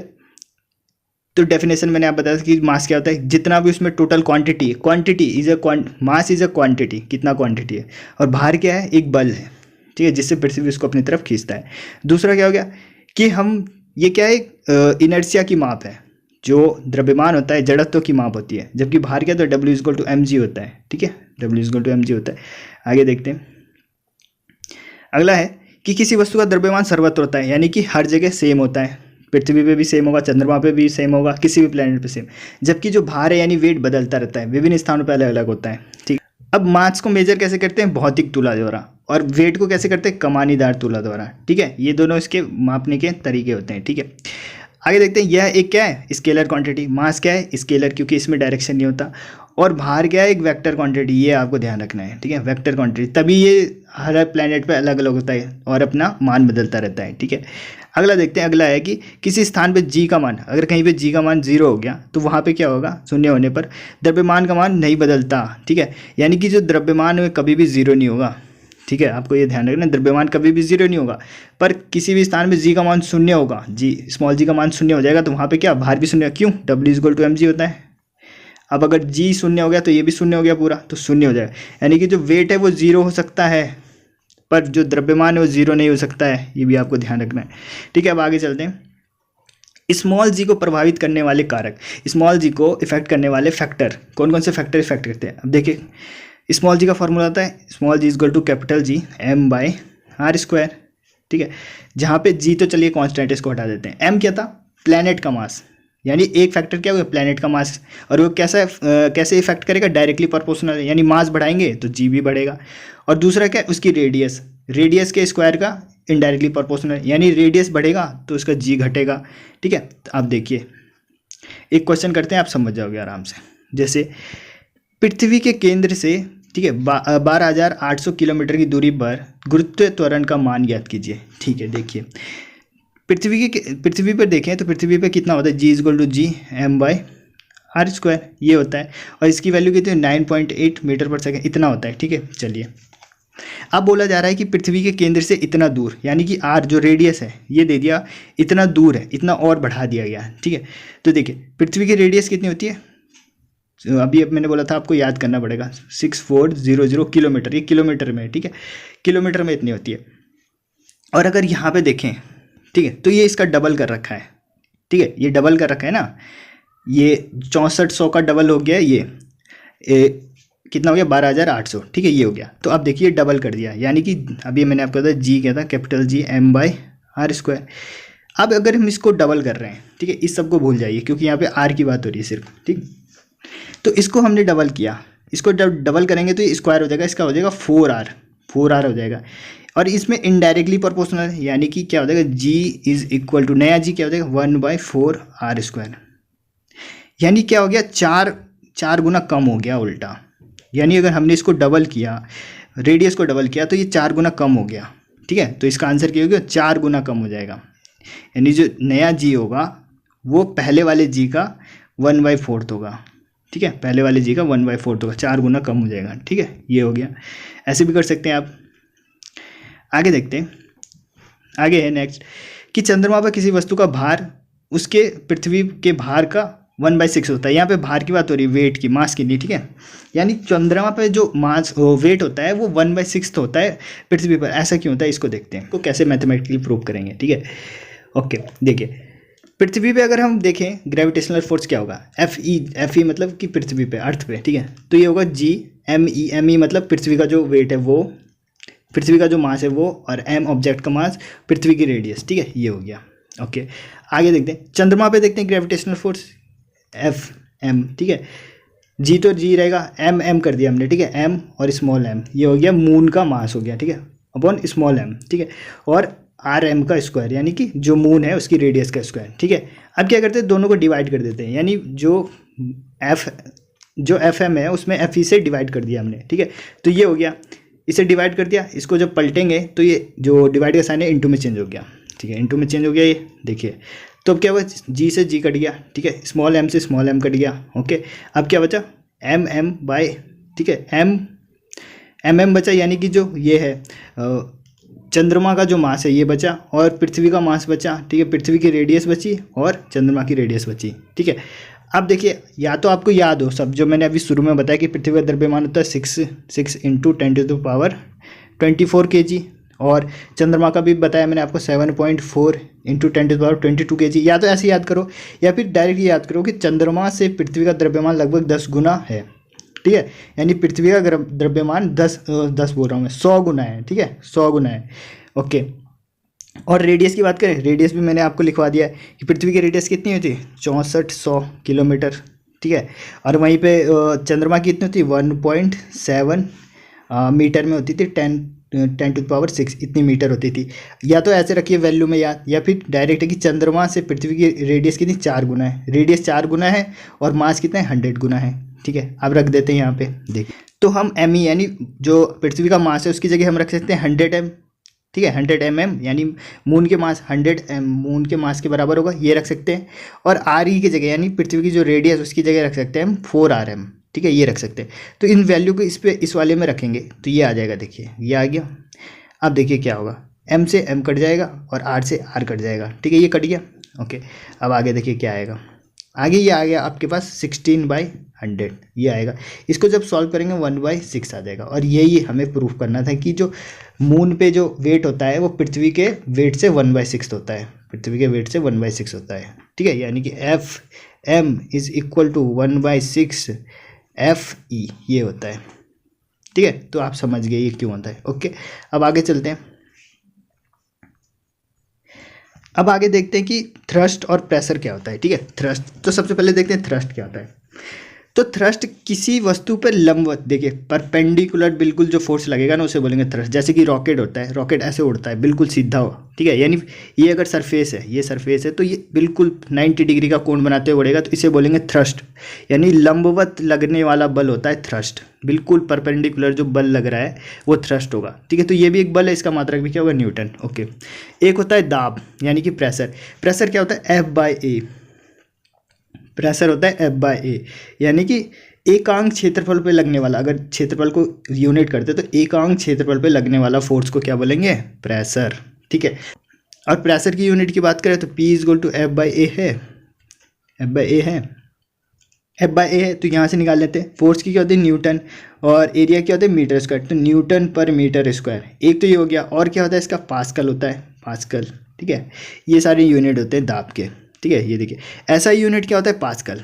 तो डेफिनेशन मैंने आप बताया कि मास क्या होता है, जितना भी उसमें टोटल क्वांटिटी है, quantity is a mass is a quantity, कितना क्वांटिटी है, और भार क्या है, एक बल है, ठीक है, जिससे पृथ्वी उसको अपनी तरफ खींचता है। दूसरा क्या हो गया कि हम ये क्या है, इनर्शिया की माप है, जो द्रव्यमान होता है जड़त्व की माप होती है, जबकि भार क्या, तो W इजल टू mg होता है, ठीक है, W इजल टू mg होता है। आगे देखते हैं, अगला है कि किसी वस्तु का द्रव्यमान सर्वत्र होता है, यानी कि हर जगह सेम होता है, पृथ्वी पे भी सेम होगा, चंद्रमा पे भी सेम होगा, किसी भी प्लेनेट पे सेम, जबकि जो भार है यानी वेट बदलता रहता है, विभिन्न स्थानों पे अलग अलग होता है, ठीक। अब मास को मेजर कैसे करते हैं, भौतिक तुला द्वारा, और वेट को कैसे करते हैं, कमानीदार तुला द्वारा, ठीक है। ये दोनों इसके मापने के तरीके होते हैं, ठीक है। आगे देखते हैं, यह एक क्या है, स्केलर क्वांटिटी, मास क्या है, स्केलर, क्योंकि इसमें डायरेक्शन नहीं होता, और भार क्या है, एक वेक्टर क्वांटिटी, ये आपको ध्यान रखना है, ठीक है, वेक्टर क्वांटिटी, तभी ये हर प्लेनेट पे अलग अलग होता है और अपना मान बदलता रहता है, ठीक है। अगला देखते हैं, अगला है कि किसी स्थान पे g का मान, अगर कहीं पे g का मान 0 हो गया तो वहाँ पे क्या होगा, शून्य होने पर द्रव्यमान का मान नहीं बदलता, ठीक है, यानी कि जो द्रव्यमान है कभी भी 0 नहीं होगा, ठीक है, आपको ये ध्यान रखना, द्रव्यमान कभी भी 0 नहीं होगा, पर किसी भी स्थान में g का मान शून्य होगा, स्मॉल g का मान शून्य हो जाएगा, तो वहाँ पे क्या, भार भी शून्य, क्यों, W इजल टू mg होता है। अब अगर g शून्य हो गया तो ये भी शून्य हो गया पूरा, तो शून्य हो जाएगा, यानी कि जो वेट है वो 0 हो सकता है, पर जो द्रव्यमान है वो 0 नहीं हो सकता है, ये भी आपको ध्यान रखना है, ठीक है। अब आगे चलते हैं, स्मॉल जी को प्रभावित करने वाले कारक, स्मॉल जी को इफेक्ट करने वाले फैक्टर, कौन कौन से फैक्टर इफेक्ट करते हैं। अब देखिए, स्मॉल जी का फॉर्मूला आता है, small G equal to capital G m/r², ठीक है, जहाँ पे G तो चलिए कांस्टेंट है, इसको हटा देते हैं। m क्या था, प्लैनेट का मास, यानी एक फैक्टर क्या हुआ, प्लैनेट का मास, और वो कैसे इफेक्ट करेगा, डायरेक्टली प्रोपोर्शनल, यानी मास बढ़ाएंगे तो G भी बढ़ेगा। और दूसरा क्या, उसकी रेडियस के स्क्वायर का इनडायरेक्टली प्रोपोर्शनल, यानी रेडियस बढ़ेगा तो उसका G घटेगा, ठीक है। तो आप देखिए, एक क्वेश्चन करते हैं, आप समझ जाओगे आराम से। जैसे पृथ्वी के केंद्र से, ठीक है, 12,800 किलोमीटर की दूरी पर गुरुत्व त्वरण का मान ज्ञात कीजिए, ठीक है। देखिए, पृथ्वी पर देखें तो पृथ्वी पे कितना होता है, G equal to G m/r², R square, ये होता है। और इसकी वैल्यू कितनी है 9.8 मीटर पर सेकेंड, इतना होता है। ठीक है, चलिए अब बोला जा रहा है कि पृथ्वी के केंद्र से इतना दूर, यानी कि आर जो रेडियस है ये दे दिया, इतना दूर है, इतना और बढ़ा दिया गया। ठीक है, तो देखिए पृथ्वी की रेडियस कितनी होती है, अभी अब मैंने बोला था आपको याद करना पड़ेगा, 6400 किलोमीटर, ये किलोमीटर में है। ठीक है, किलोमीटर में इतनी होती है। और अगर यहाँ पे देखें, ठीक है, तो ये इसका डबल कर रखा है। ठीक है, ये डबल कर रखा है ना, ये 6400 का डबल हो गया, ये कितना हो गया 12800। ठीक है, ये हो गया। तो अब देखिए डबल कर दिया, यानी कि अभी मैंने आपको बताया जी क्या था, कैपिटल जी m/r स्क्वायर। अब अगर हम इसको डबल कर रहे हैं, ठीक है, इस सब को भूल जाइए क्योंकि यहाँ पे आर की बात हो रही है सिर्फ। ठीक, तो इसको हमने डबल किया, इसको डबल करेंगे तो ये स्क्वायर हो जाएगा, इसका हो जाएगा 4r हो जाएगा। और इसमें इनडायरेक्टली प्रोपोर्शनल है, यानी कि क्या हो जाएगा g इज इक्वल टू, नया g क्या हो जाएगा 1/4r स्क्वायर। यानी क्या हो गया, चार गुना कम हो गया उल्टा। यानी अगर हमने इसको डबल किया, रेडियस को डबल किया, तो ये 4 गुना कम हो गया। ठीक है, तो इसका आंसर क्या हो गया, 4 गुना कम हो जाएगा। यानी जो नया जी होगा वो पहले वाले जी का 1/4 होगा। ठीक है, पहले वाले जी का 1/4 होगा, 4 गुना कम हो जाएगा। ठीक है, ये हो गया। ऐसे भी कर सकते हैं आप। आगे देखते हैं, आगे है नेक्स्ट कि चंद्रमा पर किसी वस्तु का भार उसके पृथ्वी के भार का 1/6 होता है। यहाँ पे भार की बात हो रही है, वेट की, मास की नहीं। ठीक है, यानी चंद्रमा पे जो मास वेट होता है वो 1/6 होता है पृथ्वी पर। ऐसा क्यों होता है, इसको देखते हैं, को कैसे मैथमेटिकली प्रूव करेंगे। ठीक है, ओके, देखिए पृथ्वी पे अगर हम देखें ग्रेविटेशनल फोर्स क्या होगा, एफ ई मतलब कि पृथ्वी पे, अर्थ पे। ठीक है, तो ये होगा जी एम ई मतलब पृथ्वी का जो वेट है वो, पृथ्वी का जो मास है वो, और एम ऑब्जेक्ट का मास, पृथ्वी की रेडियस। ठीक है, ये हो गया। ओके, आगे देखते हैं चंद्रमा पे, देखते हैं ग्रेविटेशनल फोर्स एफ एम। ठीक है, जी तो जी रहेगा, एम कर दिया हमने। ठीक है, एम और स्मॉल एम, ये हो गया मून का मास हो गया। ठीक है, अपॉन स्मॉल एम। ठीक है, और आर एम का स्क्वायर, यानी कि जो मून है उसकी रेडियस का स्क्वायर। ठीक है, अब क्या करते हैं, दोनों को डिवाइड कर देते हैं, यानी जो एफ एम है उसमें एफ ई से डिवाइड कर दिया हमने। ठीक है, तो ये हो गया, इसे डिवाइड कर दिया, इसको जब पलटेंगे तो ये जो डिवाइड का साइन है इंटू में चेंज हो गया। ठीक है, इंटू में चेंज हो गया, ये देखिए। तो अब क्या हुआ, जी से जी कट गया। ठीक है, स्मॉल एम से स्मॉल एम कट गया। ओके, अब क्या बचा, एम बाय, ठीक है, एम बचा, यानी कि जो ये है चंद्रमा का जो मास है ये बचा, और पृथ्वी का मास बचा। ठीक है, पृथ्वी की रेडियस बची और चंद्रमा की रेडियस बची। ठीक है, अब देखिए, या तो आपको याद हो सब जो मैंने अभी शुरू में बताया कि पृथ्वी का द्रव्यमान होता है 6 × 10⁻24 kg, और चंद्रमा का भी बताया मैंने आपको 7.4 × 10⁻22 kg। या तो ऐसे याद करो, या फिर डायरेक्ट याद करो कि चंद्रमा से पृथ्वी का द्रव्यमान लगभग 10 गुना है। ठीक है, यानी पृथ्वी का द्रव्यमान 10 बोल रहा हूँ मैं, 100 गुना है। ठीक है, 100 गुना है। ओके, और रेडियस की बात करें, रेडियस भी मैंने आपको लिखवा दिया है कि पृथ्वी की रेडियस कितनी होती है 6400 किलोमीटर। ठीक है, और वहीं पे चंद्रमा की कितनी होती है 1.7 मीटर में होती थी, 10⁻6 इतनी मीटर होती थी। या तो ऐसे रखिए वैल्यू में याद, या फिर डायरेक्ट है कि चंद्रमा से पृथ्वी की रेडियस कितनी 4 गुना है, रेडियस 4 गुना है, और मास कितना है 100 गुना है। ठीक है, अब रख देते हैं यहाँ पे, देखिए तो हम एम ई यानी जो पृथ्वी का मास है उसकी जगह हम रख सकते हैं 100 एम। ठीक है, 100 mm, यानी मून के मास 100 मून के मास के बराबर होगा, ये रख सकते हैं। और आर ई की जगह यानी पृथ्वी की जो रेडियस उसकी जगह रख सकते हैं हम 4rm। ठीक है, ये रख सकते हैं। तो इन वैल्यू को इस वाले में रखेंगे तो ये आ जाएगा, देखिए ये आ गया। अब देखिए क्या होगा, m से m कट जाएगा और r से r कट जाएगा। ठीक है, ये कट गया। ओके, अब आगे देखिए क्या आएगा, आगे ये आ गया आपके पास 16/100 ये आएगा। इसको जब सॉल्व करेंगे 1/6 आ जाएगा। और यही हमें प्रूफ करना था कि जो मून पे जो वेट होता है वो पृथ्वी के वेट से 1/6 होता है, पृथ्वी के वेट से 1/6 होता है। ठीक है, यानी कि F M is equal to 1/6 F E, ये होता है। ठीक है, तो आप समझ गए ये क्यों होता है। ओके, अब आगे चलते हैं। अब आगे देखते हैं कि थ्रस्ट और प्रेशर क्या होता है। ठीक है, थ्रस्ट, तो सबसे पहले देखते हैं थ्रस्ट क्या होता है। तो थ्रस्ट किसी वस्तु पर लंबवत, देखिए परपेंडिकुलर बिल्कुल जो फोर्स लगेगा ना उसे बोलेंगे थ्रस्ट। जैसे कि रॉकेट होता है, रॉकेट ऐसे उड़ता है बिल्कुल सीधा हो। ठीक है, यानी ये अगर सरफेस है, ये सरफेस है, तो ये बिल्कुल 90 डिग्री का कोण बनाते हुए उड़ेगा, तो इसे बोलेंगे थ्रस्ट। यानी लंबवत लगने वाला बल होता है थ्रस्ट, बिल्कुल परपेंडिकुलर जो बल लग रहा है वो थ्रस्ट होगा। ठीक है, तो ये भी एक बल है, इसका मात्रक भी क्या होगा न्यूटन। ओके, एक होता है दाब यानी कि प्रेशर। प्रेशर क्या होता है F/A, प्रेशर होता है F बाय ए, यानी कि एकांक क्षेत्रफल पे लगने वाला, अगर क्षेत्रफल को यूनिट करते तो एकांक क्षेत्रफल पे लगने वाला फोर्स को क्या बोलेंगे, प्रेशर। ठीक है, और प्रेशर की यूनिट की बात करें तो P is equal to F by A है, F बाई ए है, F बाई ए है तो यहाँ से निकाल लेते हैं। फोर्स की क्या होती है, न्यूटन, और एरिया क्या होता है, मीटर स्क्वायर, तो न्यूटन पर मीटर स्क्वायर, एक तो ये हो गया। और क्या होता है इसका, पास्कल होता है, पास्कल। ठीक है, ये सारे यूनिट होते हैं दाब के। ठीक है, ये देखिए ऐसा यूनिट क्या होता है, पास्कल।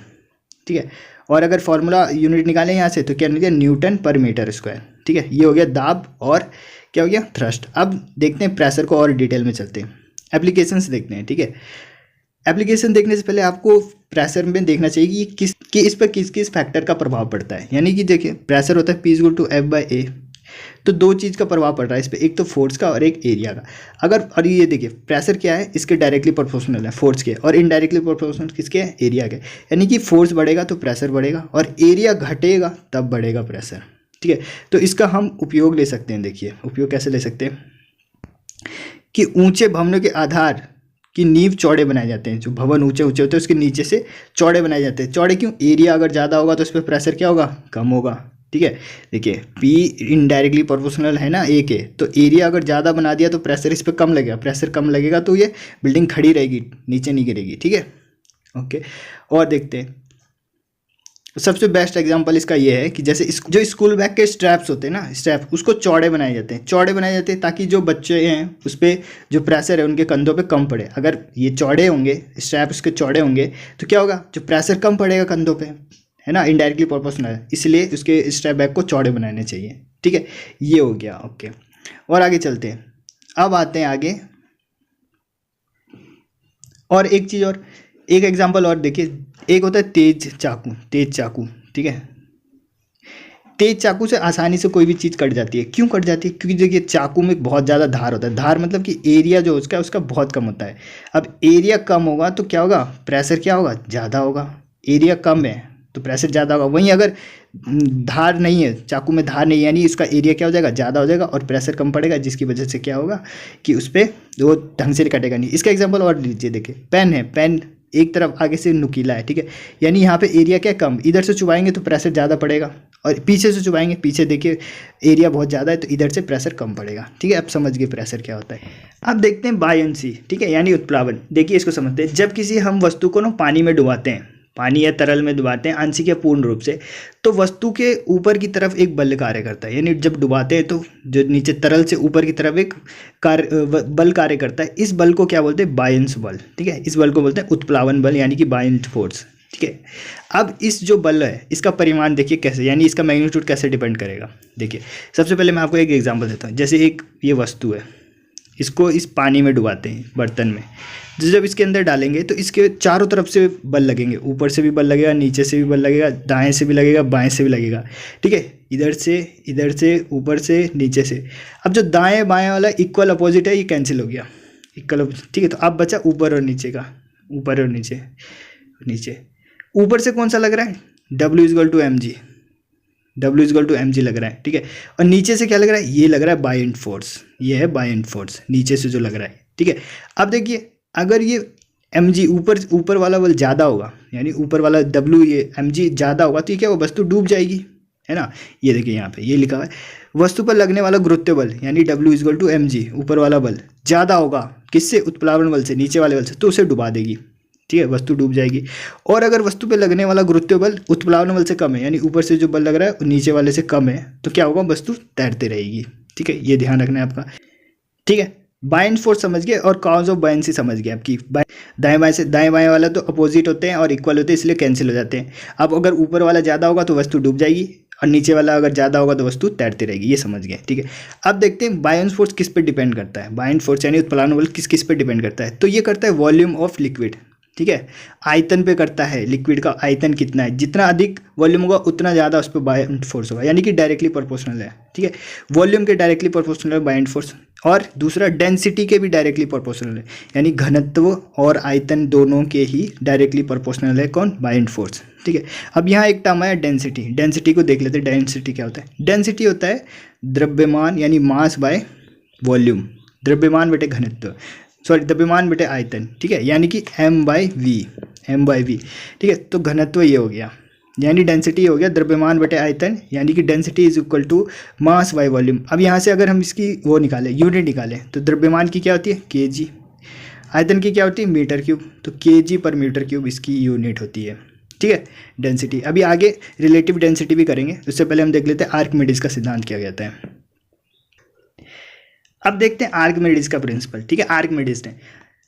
ठीक है, और अगर फॉर्मूला यूनिट निकालें यहाँ से तो क्या निकले, न्यूटन पर मीटर स्क्वायर। ठीक है, ये हो गया दाब और क्या हो गया, थ्रस्ट। अब देखते हैं प्रेशर को और डिटेल में चलते हैं, एप्लीकेशंस देखते हैं। ठीक है, एप्लीकेशन देखने से पहले आपको प्रेशर में देखना चाहिए कि इस पर किस किस फैक्टर का प्रभाव पड़ता है। यानी कि देखिए प्रेशर होता है P equal to F by A, तो दो चीज़ का प्रभाव पड़ रहा है इस पर, एक तो फोर्स का और एक एरिया का। अगर, और ये देखिए प्रेशर क्या है, इसके डायरेक्टली प्रोपोर्शनल है फोर्स के, और इनडायरेक्टली प्रोपोर्शनल किसके, एरिया के। यानी कि फोर्स बढ़ेगा तो प्रेशर बढ़ेगा, और एरिया घटेगा तब बढ़ेगा प्रेशर। ठीक है, तो इसका हम उपयोग ले सकते हैं। देखिए उपयोग कैसे ले सकते हैं, कि ऊंचे भवनों के आधार की नींव चौड़े बनाए जाते हैं। जो भवन ऊंचे ऊंचे होते हैं उसके नीचे से चौड़े बनाए जाते हैं। चौड़े क्यों, एरिया अगर ज़्यादा होगा तो उस पर प्रेशर क्या होगा, कम होगा। ठीक है, देखिए P इनडायरेक्टली प्रोपोर्शनल है ना ए के, तो एरिया अगर ज़्यादा बना दिया तो प्रेशर इस पर कम लगेगा, प्रेशर कम लगेगा तो ये बिल्डिंग खड़ी रहेगी, नीचे नहीं गिरेगी। ठीक है, ओके। और देखते हैं, सबसे बेस्ट एग्जांपल इसका ये है कि जैसे जो स्कूल बैग के स्ट्रैप्स होते हैं ना, स्ट्रैप उसको चौड़े बनाए जाते हैं, चौड़े बनाए जाते हैं ताकि जो बच्चे हैं उस पर जो प्रेशर है उनके कंधों पे कम पड़े। अगर ये चौड़े होंगे, स्ट्रैप उसके चौड़े होंगे तो क्या होगा, जो प्रेशर कम पड़ेगा कंधों पे, है ना, इनडायरेक्टली प्रोपोर्शनल है, इसलिए उसके स्ट्रैप बैग को चौड़े बनाने चाहिए। ठीक है, ये हो गया, ओके। और आगे चलते हैं, अब आते हैं आगे, और एक चीज़ और, एक एग्जांपल और देखिए, एक होता है तेज चाकू, तेज चाकू। ठीक है, तेज चाकू से आसानी से कोई भी चीज़ कट जाती है। क्यों कट जाती है, क्योंकि देखिए चाकू में बहुत ज़्यादा धार होता है। धार मतलब कि एरिया जो उसका बहुत कम होता है। अब एरिया कम होगा तो क्या होगा, प्रेशर क्या होगा, ज़्यादा होगा। एरिया कम है तो प्रेशर ज़्यादा होगा। वहीं अगर धार नहीं है, चाकू में धार नहीं है, यानी इसका एरिया क्या हो जाएगा, ज़्यादा हो जाएगा और प्रेशर कम पड़ेगा, जिसकी वजह से क्या होगा कि उस पर वो ढंग से कटेगा नहीं। इसका एग्जांपल और लीजिए, देखिए पेन है, पेन एक तरफ आगे से नुकीला है। ठीक है, यानी यहाँ पे एरिया क्या कम, इधर से चुभाएंगे तो प्रेशर ज़्यादा पड़ेगा, और पीछे से चुभाएंगे, पीछे देखिए एरिया बहुत ज़्यादा है तो इधर से प्रेशर कम पड़ेगा। ठीक है, अब समझ गए प्रेशर क्या होता है। अब देखते हैं बायंसी। ठीक है, यानी उत्प्लावन। देखिए इसको समझते हैं, जब किसी हम वस्तु को ना पानी में डुबाते हैं, पानी या तरल में डुबाते हैं आंशिक या पूर्ण रूप से, तो वस्तु के ऊपर की तरफ एक बल कार्य करता है। यानी जब डुबाते हैं तो जो नीचे तरल से ऊपर की तरफ एक बल कार्य करता है। इस बल को क्या बोलते हैं, बायंस बल। ठीक है, इस बल को बोलते हैं उत्प्लावन बल, यानी कि बायंट फोर्स। ठीक है, अब इस जो बल है इसका परिमाण देखिए कैसे, यानी इसका मैग्नीट्यूड कैसे डिपेंड करेगा। देखिए सबसे पहले मैं आपको एक एग्जांपल देता हूँ। जैसे एक ये वस्तु है, इसको इस पानी में डुबाते हैं बर्तन में, जब इसके अंदर डालेंगे तो इसके चारों तरफ से बल लगेंगे, ऊपर से भी बल लगेगा, नीचे से भी बल लगेगा, दाएं से भी लगेगा, बाएं से भी लगेगा। ठीक है, इधर से, ऊपर से, नीचे से। अब जो दाएं बाएं वाला इक्वल अपोजिट है ये कैंसिल हो गया, इक्वल। ठीक है, तो अब बचा ऊपर और नीचे का, ऊपर और नीचे, नीचे। ऊपर से कौन सा लग रहा है, W is equal to mg, W is equal to mg लग रहा है। ठीक है, और नीचे से क्या लग रहा है, ये लग रहा है बायंट फोर्स, ये है बायंट फोर्स नीचे से जो लग रहा है। ठीक है, अब देखिए अगर ये mg ऊपर वाला बल ज़्यादा होगा, यानी ऊपर वाला W ये mg ज़्यादा होगा तो ये क्या, वो वस्तु डूब जाएगी, है ना। ये देखिए यहाँ पे ये लिखा हुआ है, वस्तु पर लगने वाला गुरुत्व बल यानी W इजक्वल टू mg, ऊपर वाला बल ज़्यादा होगा किससे, उत्प्लावन बल से, नीचे वाले बल से, तो उसे डुबा देगी। ठीक है, वस्तु डूब जाएगी। और अगर वस्तु पे लगने वाला गुरुत्व बल उत्प्लावन बल से कम है, यानी ऊपर से जो बल लग रहा है नीचे वाले से कम है, तो क्या होगा, वस्तु तैरते रहेगी। ठीक है, ये ध्यान रखना है आपका। ठीक है, बायंट फोर्स समझ गए, और कॉज ऑफ बायंसी समझ गए आपकी। दाएं बाएं से, दाएं बाएं वाला तो अपोजिट होते हैं और इक्वल होते हैं, इसलिए कैंसिल हो जाते हैं। अब अगर ऊपर वाला ज़्यादा होगा तो वस्तु डूब जाएगी, और नीचे वाला अगर ज़्यादा होगा तो वस्तु तैरती रहेगी। ये समझ गए। ठीक है, अब देखते हैं बायंट फोर्स किस पे डिपेंड करता है। बायंट फोर्स यानी उत्प्लावन बल किस किस पे डिपेंड करता है, तो ये करता है वॉल्यूम ऑफ लिक्विड। ठीक है, आयतन पे करता है, लिक्विड का आयतन कितना है, जितना अधिक वॉल्यूम होगा उतना ज़्यादा उस पर बायंट फोर्स होगा, यानी कि डायरेक्टली प्रोपोर्शनल है। ठीक है, वॉल्यूम के डायरेक्टली प्रोपोर्शनल है बायंट फोर्स, और दूसरा डेंसिटी के भी डायरेक्टली प्रोपोर्शनल है, यानी घनत्व और आयतन दोनों के ही डायरेक्टली प्रोपोर्शनल है कौन, बायंट फोर्स। ठीक है, अब यहाँ एक टर्म आया डेंसिटी। डेंसिटी को देख लेते हैं, डेंसिटी क्या होता है। डेंसिटी होता है द्रव्यमान यानी मास बाय वॉल्यूम, द्रव्यमान बटे घनत्व, द्रव्यमान बटे आयतन। ठीक है, यानी कि m/v, m/v, ठीक है। तो घनत्व ये हो गया, यानी डेंसिटी हो गया द्रव्यमान बटे आयतन, यानी कि density is equal to mass by volume. अब यहाँ से अगर हम इसकी वो निकालें, यूनिट निकालें, तो द्रव्यमान की क्या होती है kg, आयतन की क्या होती है मीटर क्यूब, तो kg पर मीटर क्यूब इसकी यूनिट होती है, ठीक है, डेंसिटी। अभी आगे रिलेटिव डेंसिटी भी करेंगे, उससे पहले हम देख लेते हैं आर्किमिडीज का सिद्धांत क्या कहता है। अब देखते हैं आर्किमिडीज का प्रिंसिपल, ठीक है। आर्किमिडीज ने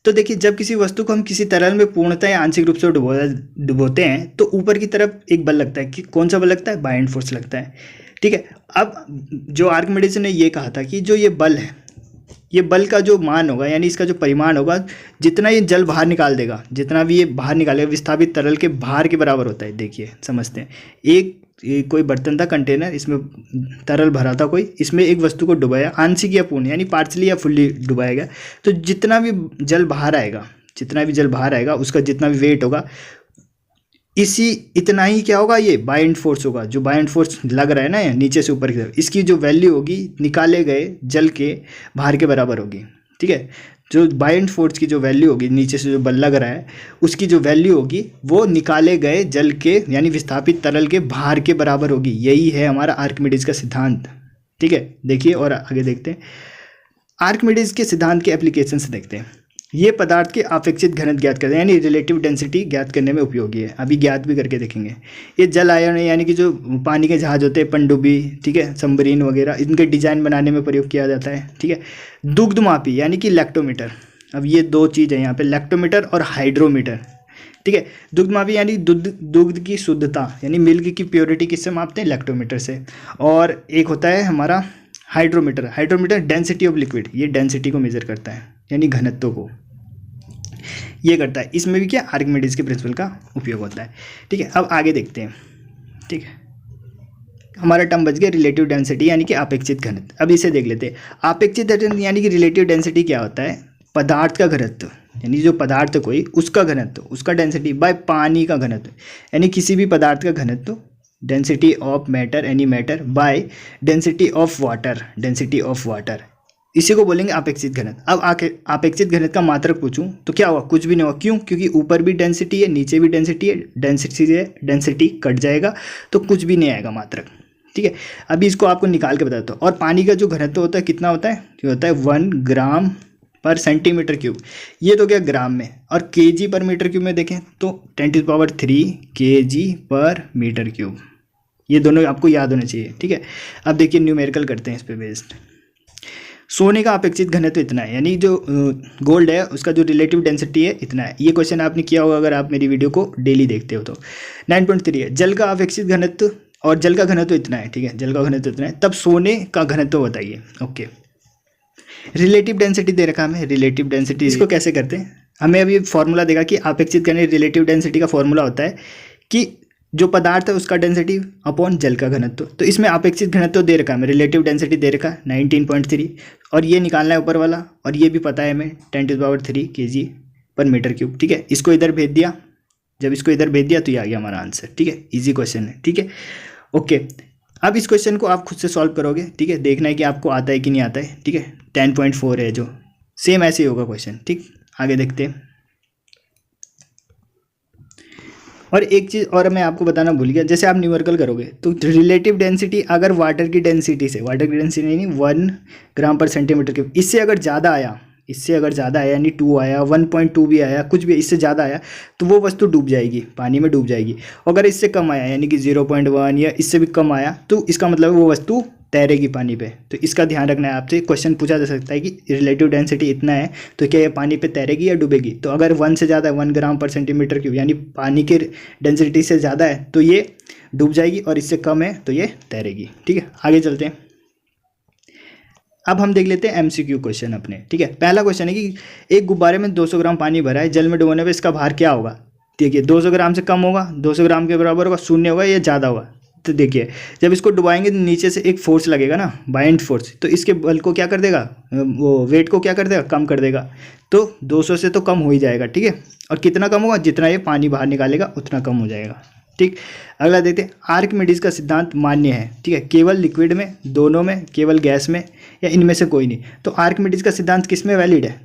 तो देखिए, जब किसी वस्तु को हम किसी तरल में पूर्णतः या आंशिक रूप से डुबोते हैं तो ऊपर की तरफ एक बल लगता है, कि कौन सा बल लगता है, बाइंड फोर्स लगता है, ठीक है। अब जो आर्किमिडीज ने ये कहा था कि जो ये बल है, ये बल का जो मान होगा, यानी इसका जो परिमाण होगा, जितना ये जल बाहर निकाल देगा, जितना भी ये बाहर निकालेगा विस्थापित तरल के भार के बराबर होता है। देखिए समझते हैं, कोई बर्तन था, कंटेनर, इसमें तरल भरा था कोई, इसमें एक वस्तु को डुबाया, आंशिक या पूर्ण यानी पार्शली या फुल्ली डुबाया गया, तो जितना भी जल बाहर आएगा, उसका जितना भी वेट होगा, इतना ही क्या होगा, ये बाइंड फोर्स होगा, जो बाइंड फोर्स लग रहा है ना नीचे से ऊपर की तरफ, इसकी जो वैल्यू होगी निकाले गए जल के भार के बराबर होगी, ठीक है। जो बाइंड फोर्स की जो वैल्यू होगी, नीचे से जो बल लग रहा है उसकी जो वैल्यू होगी वो निकाले गए जल के यानी विस्थापित तरल के भार के बराबर होगी। यही है हमारा आर्किमिडीज का सिद्धांत, ठीक है। देखिए और आगे देखते हैं, आर्किमिडीज के सिद्धांत के एप्लीकेशन से देखते हैं। ये पदार्थ के अपेक्षित घनत्व ज्ञात करते हैं, यानी रिलेटिव डेंसिटी ज्ञात करने में उपयोगी है। अभी ज्ञात भी करके देखेंगे। ये जल आयन यानी कि जो पानी के जहाज होते हैं, पनडुब्बी, ठीक है, सबमरीन वगैरह, इनके डिजाइन बनाने में प्रयोग किया जाता है, ठीक है। दुग्धमापी यानी कि लैक्टोमीटर, अब ये दो चीज़ है यहाँ पे, लैक्टोमीटर और हाइड्रोमीटर, ठीक है। दुग्धमापी यानी दुग्ध की शुद्धता, यानी मिल्क की प्योरिटी किससे मापते हैं, लैक्टोमीटर से। और एक होता है हमारा हाइड्रोमीटर डेंसिटी ऑफ लिक्विड, ये डेंसिटी को मेजर करता है, यानी घनत्व को ये करता है। इसमें भी क्या आर्किमिडीज के प्रिंसिपल का उपयोग होता है, ठीक है। अब आगे देखते हैं, ठीक है। हमारा टर्म बच गया रिलेटिव डेंसिटी यानी कि अपेक्षित घनत्व। अब इसे देख लेते हैं। अपेक्षित यानी कि रिलेटिव डेंसिटी क्या होता है, पदार्थ का घनत्व, यानी जो पदार्थ कोई उसका घनत्व, उसका डेंसिटी बाय पानी का घनत्व, यानी किसी भी पदार्थ का घनत्व, density of matter any matter by density of water, इसी को बोलेंगे अपेक्षित घनत्व। अब आके अपेक्षित घनत्व का मात्रक पूछूं तो क्या हुआ, कुछ भी नहीं हुआ। क्यों? क्योंकि ऊपर भी डेंसिटी है, नीचे भी डेंसिटी है, डेंसिटी कट जाएगा तो कुछ भी नहीं आएगा मात्रक, ठीक है। अभी इसको आपको निकाल के बताता हूँ। और पानी का जो घनत्व होता है कितना होता है, ये होता है 1 ग्राम पर सेंटीमीटर क्यूब, ये तो क्या ग्राम में। और केजी पर मीटर क्यूब में देखें तो 10⁻³ kg पर मीटर क्यूब, ये दोनों आपको याद होने चाहिए, ठीक है। अब देखिए न्यूमेरिकल करते हैं इस पे बेस्ड। सोने का अपेक्षित घनत्व इतना है, यानी जो गोल्ड है उसका जो रिलेटिव डेंसिटी है इतना है। ये क्वेश्चन आपने किया होगा अगर आप मेरी वीडियो को डेली देखते हो तो। 9.3 है। जल का अपेक्षित घनत्व, और जल का घनत्व इतना है, ठीक है, जल का घनत्व इतना है। तब सोने का घनत्व बताइए, ओके। रिलेटिव डेंसिटी दे रखा हमें, रिलेटिव डेंसिटी इसको कैसे करते हैं, हमें अभी फॉर्मूला देगा कि अपेक्षित करने रिलेटिव डेंसिटी का फॉर्मूला होता है कि जो पदार्थ है उसका डेंसिटी अपॉन जल का घनत्व। तो इसमें अपेक्षित घनत्व दे रखा है हमें, रिलेटिव डेंसिटी दे रखा है 19.3, और ये निकालना है ऊपर वाला, और ये भी पता है हमें 10⁻³ kg पर मीटर क्यूब, ठीक है। इसको इधर भेज दिया, जब इसको इधर भेज दिया तो ये आ गया हमारा आंसर, ठीक है। इजी क्वेश्चन है, ठीक है, ओके। अब इस क्वेश्चन को आप खुद से सॉल्व करोगे, ठीक है, देखना है कि आपको आता है कि नहीं आता है, ठीक है। 10.4 है जो, सेम ऐसे ही होगा क्वेश्चन, ठीक। आगे देखते हैं। और एक चीज़ और मैं आपको बताना भूल गया, जैसे आप न्यूमेरिकल करोगे तो रिलेटिव डेंसिटी अगर वाटर की डेंसिटी से, वाटर की डेंसिटी नहीं 1 ग्राम पर सेंटीमीटर क्यूब, इससे अगर ज़्यादा आया, यानी 2 आया, 1.2 भी आया, कुछ भी इससे ज़्यादा आया तो वो वस्तु डूब जाएगी, पानी में डूब जाएगी। अगर इससे कम आया यानी कि 0.1 या इससे भी कम आया तो इसका मतलब वो वस्तु तैरेगी पानी पे। तो इसका ध्यान रखना है आपसे। क्वेश्चन पूछा जा सकता है कि रिलेटिव डेंसिटी इतना है तो क्या ये पानी पे तैरेगी या डूबेगी। तो अगर 1 से ज़्यादा है, 1 ग्राम पर सेंटीमीटर क्यूब, यानी पानी की डेंसिटी से ज़्यादा है तो ये डूब जाएगी, और इससे कम है तो ये तैरेगी, ठीक है। आगे चलते हैं। अब हम देख लेते हैं MCQ क्वेश्चन अपने, ठीक है। पहला क्वेश्चन है कि एक गुब्बारे में 200 ग्राम पानी भरा है, जल में डुबोने पर इसका भार क्या होगा। देखिए 200 ग्राम से कम होगा, 200 ग्राम के बराबर होगा, 0 होगा या ज़्यादा होगा। तो देखिए जब इसको डुबाएंगे तो नीचे से एक फोर्स लगेगा ना, बाइंड फोर्स, तो इसके बल को क्या कर देगा, वो वेट को क्या कर देगा, कम कर देगा। तो 200 से तो कम हो ही जाएगा, ठीक है। और कितना कम होगा, जितना ये पानी बाहर निकालेगा उतना कम हो जाएगा, ठीक। अगला देखते हैं। आर्किमिडीज का सिद्धांत मान्य है, ठीक है, केवल लिक्विड में, दोनों में, केवल गैस में, या इनमें से कोई नहीं। तो आर्किमिडीज का सिद्धांत किस में वैलिड है,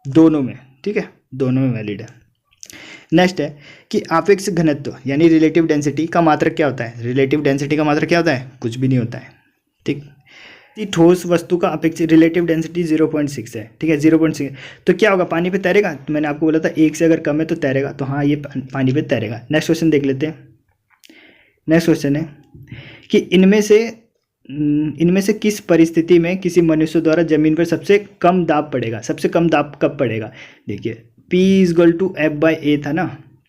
दोनों में, ठीक है, दोनों में वैलिड है। नेक्स्ट है कि आपेक्ष घनत्व यानी रिलेटिव डेंसिटी का मात्रक क्या होता है। रिलेटिव डेंसिटी का मात्रक क्या होता है, कुछ भी नहीं होता है। ठीक, ठोस वस्तु का अपेक्ष रिलेटिव डेंसिटी 0.6 है। ठीक है, 0.6। तो क्या होगा, पानी पे तैरेगा। तो मैंने आपको बोला था 1 से अगर कम है तो तैरेगा, तो हाँ ये पानी पे तैरेगा। नेक्स्ट क्वेश्चन देख लेते हैं। नेक्स्ट क्वेश्चन है कि इनमें से किस परिस्थिति में किसी मनुष्य द्वारा जमीन पर सबसे कम दाब पड़ेगा। सबसे कम दाब कब पड़ेगा, देखिए P = F/A था ना,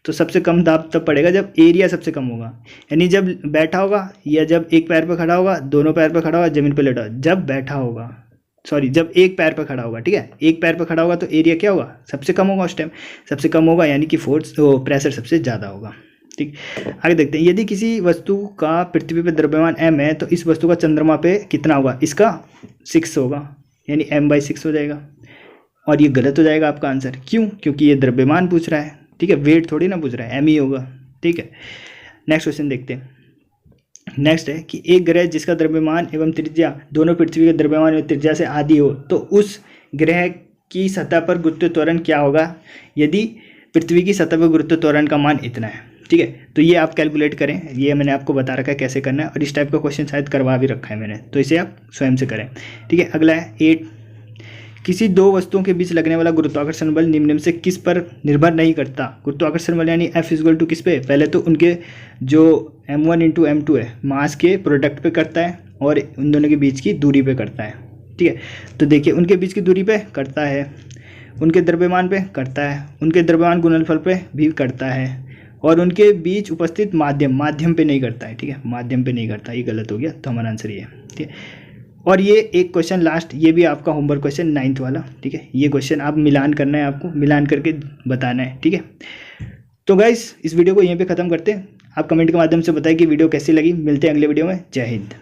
तो सबसे कम दाब तब पड़ेगा जब एरिया सबसे कम होगा, यानी जब बैठा होगा या जब एक पैर पर खड़ा होगा, दोनों पैर पर खड़ा होगा, जमीन पर लेटा होगा। जब बैठा होगा, सॉरी जब एक पैर पर खड़ा होगा, ठीक है, एक पैर पर खड़ा होगा तो एरिया क्या होगा, सबसे कम होगा। उस टाइम सबसे कम होगा, यानी कि फोर्स प्रेशर सबसे ज़्यादा होगा। ठीक, आगे देखते हैं। यदि किसी वस्तु का पृथ्वी पर द्रव्यमान m है तो इस वस्तु का चंद्रमा पे कितना होगा, इसका 6 होगा, यानी m/6 हो जाएगा। और ये गलत हो जाएगा आपका आंसर। क्यों, क्योंकि ये द्रव्यमान पूछ रहा है। ठीक है, वेट थोड़ी ना पूछ रहा है, m ही होगा। ठीक है, नेक्स्ट क्वेश्चन देखते हैं। नेक्स्ट है कि एक ग्रह जिसका द्रव्यमान एवं त्रिज्या दोनों पृथ्वी के द्रव्यमान एवं त्रिज्या से आधी हो तो उस ग्रह की सतह पर गुरुत्व त्वरण क्या होगा, यदि पृथ्वी की सतह पर गुरुत्व त्वरण का मान इतना है। ठीक है, तो ये आप कैलकुलेट करें, ये मैंने आपको बता रखा है कैसे करना है, और इस टाइप का क्वेश्चन शायद करवा भी रखा है मैंने, तो इसे आप स्वयं से करें। ठीक है, अगला है 8, किसी दो वस्तुओं के बीच लगने वाला गुरुत्वाकर्षण बल निम्न में से किस पर निर्भर नहीं करता। गुरुत्वाकर्षण बल यानी F = किस पे, पहले तो उनके जो m1 × m2 है मास के प्रोडक्ट पे करता है और उन दोनों के बीच की दूरी पे करता है। ठीक है, तो देखिए उनके बीच की दूरी पे करता है, उनके द्रव्यमान पे करता है, उनके द्रव्यमान गुणनफल पे भी करता है, और उनके बीच उपस्थित माध्यम पे नहीं करता है। ठीक है, माध्यम पे नहीं करता, ये गलत हो गया, तो हमारा आंसर ये है। ठीक है, और ये एक क्वेश्चन लास्ट, ये भी आपका होमवर्क क्वेश्चन 9th वाला। ठीक है, ये क्वेश्चन आप मिलान करना है, आपको मिलान करके बताना है। ठीक है, तो गाइस इस वीडियो को यहीं पे ख़त्म करते हैं। आप कमेंट के माध्यम से बताएं कि वीडियो कैसी लगी। मिलते हैं अगले वीडियो में। जय हिंद।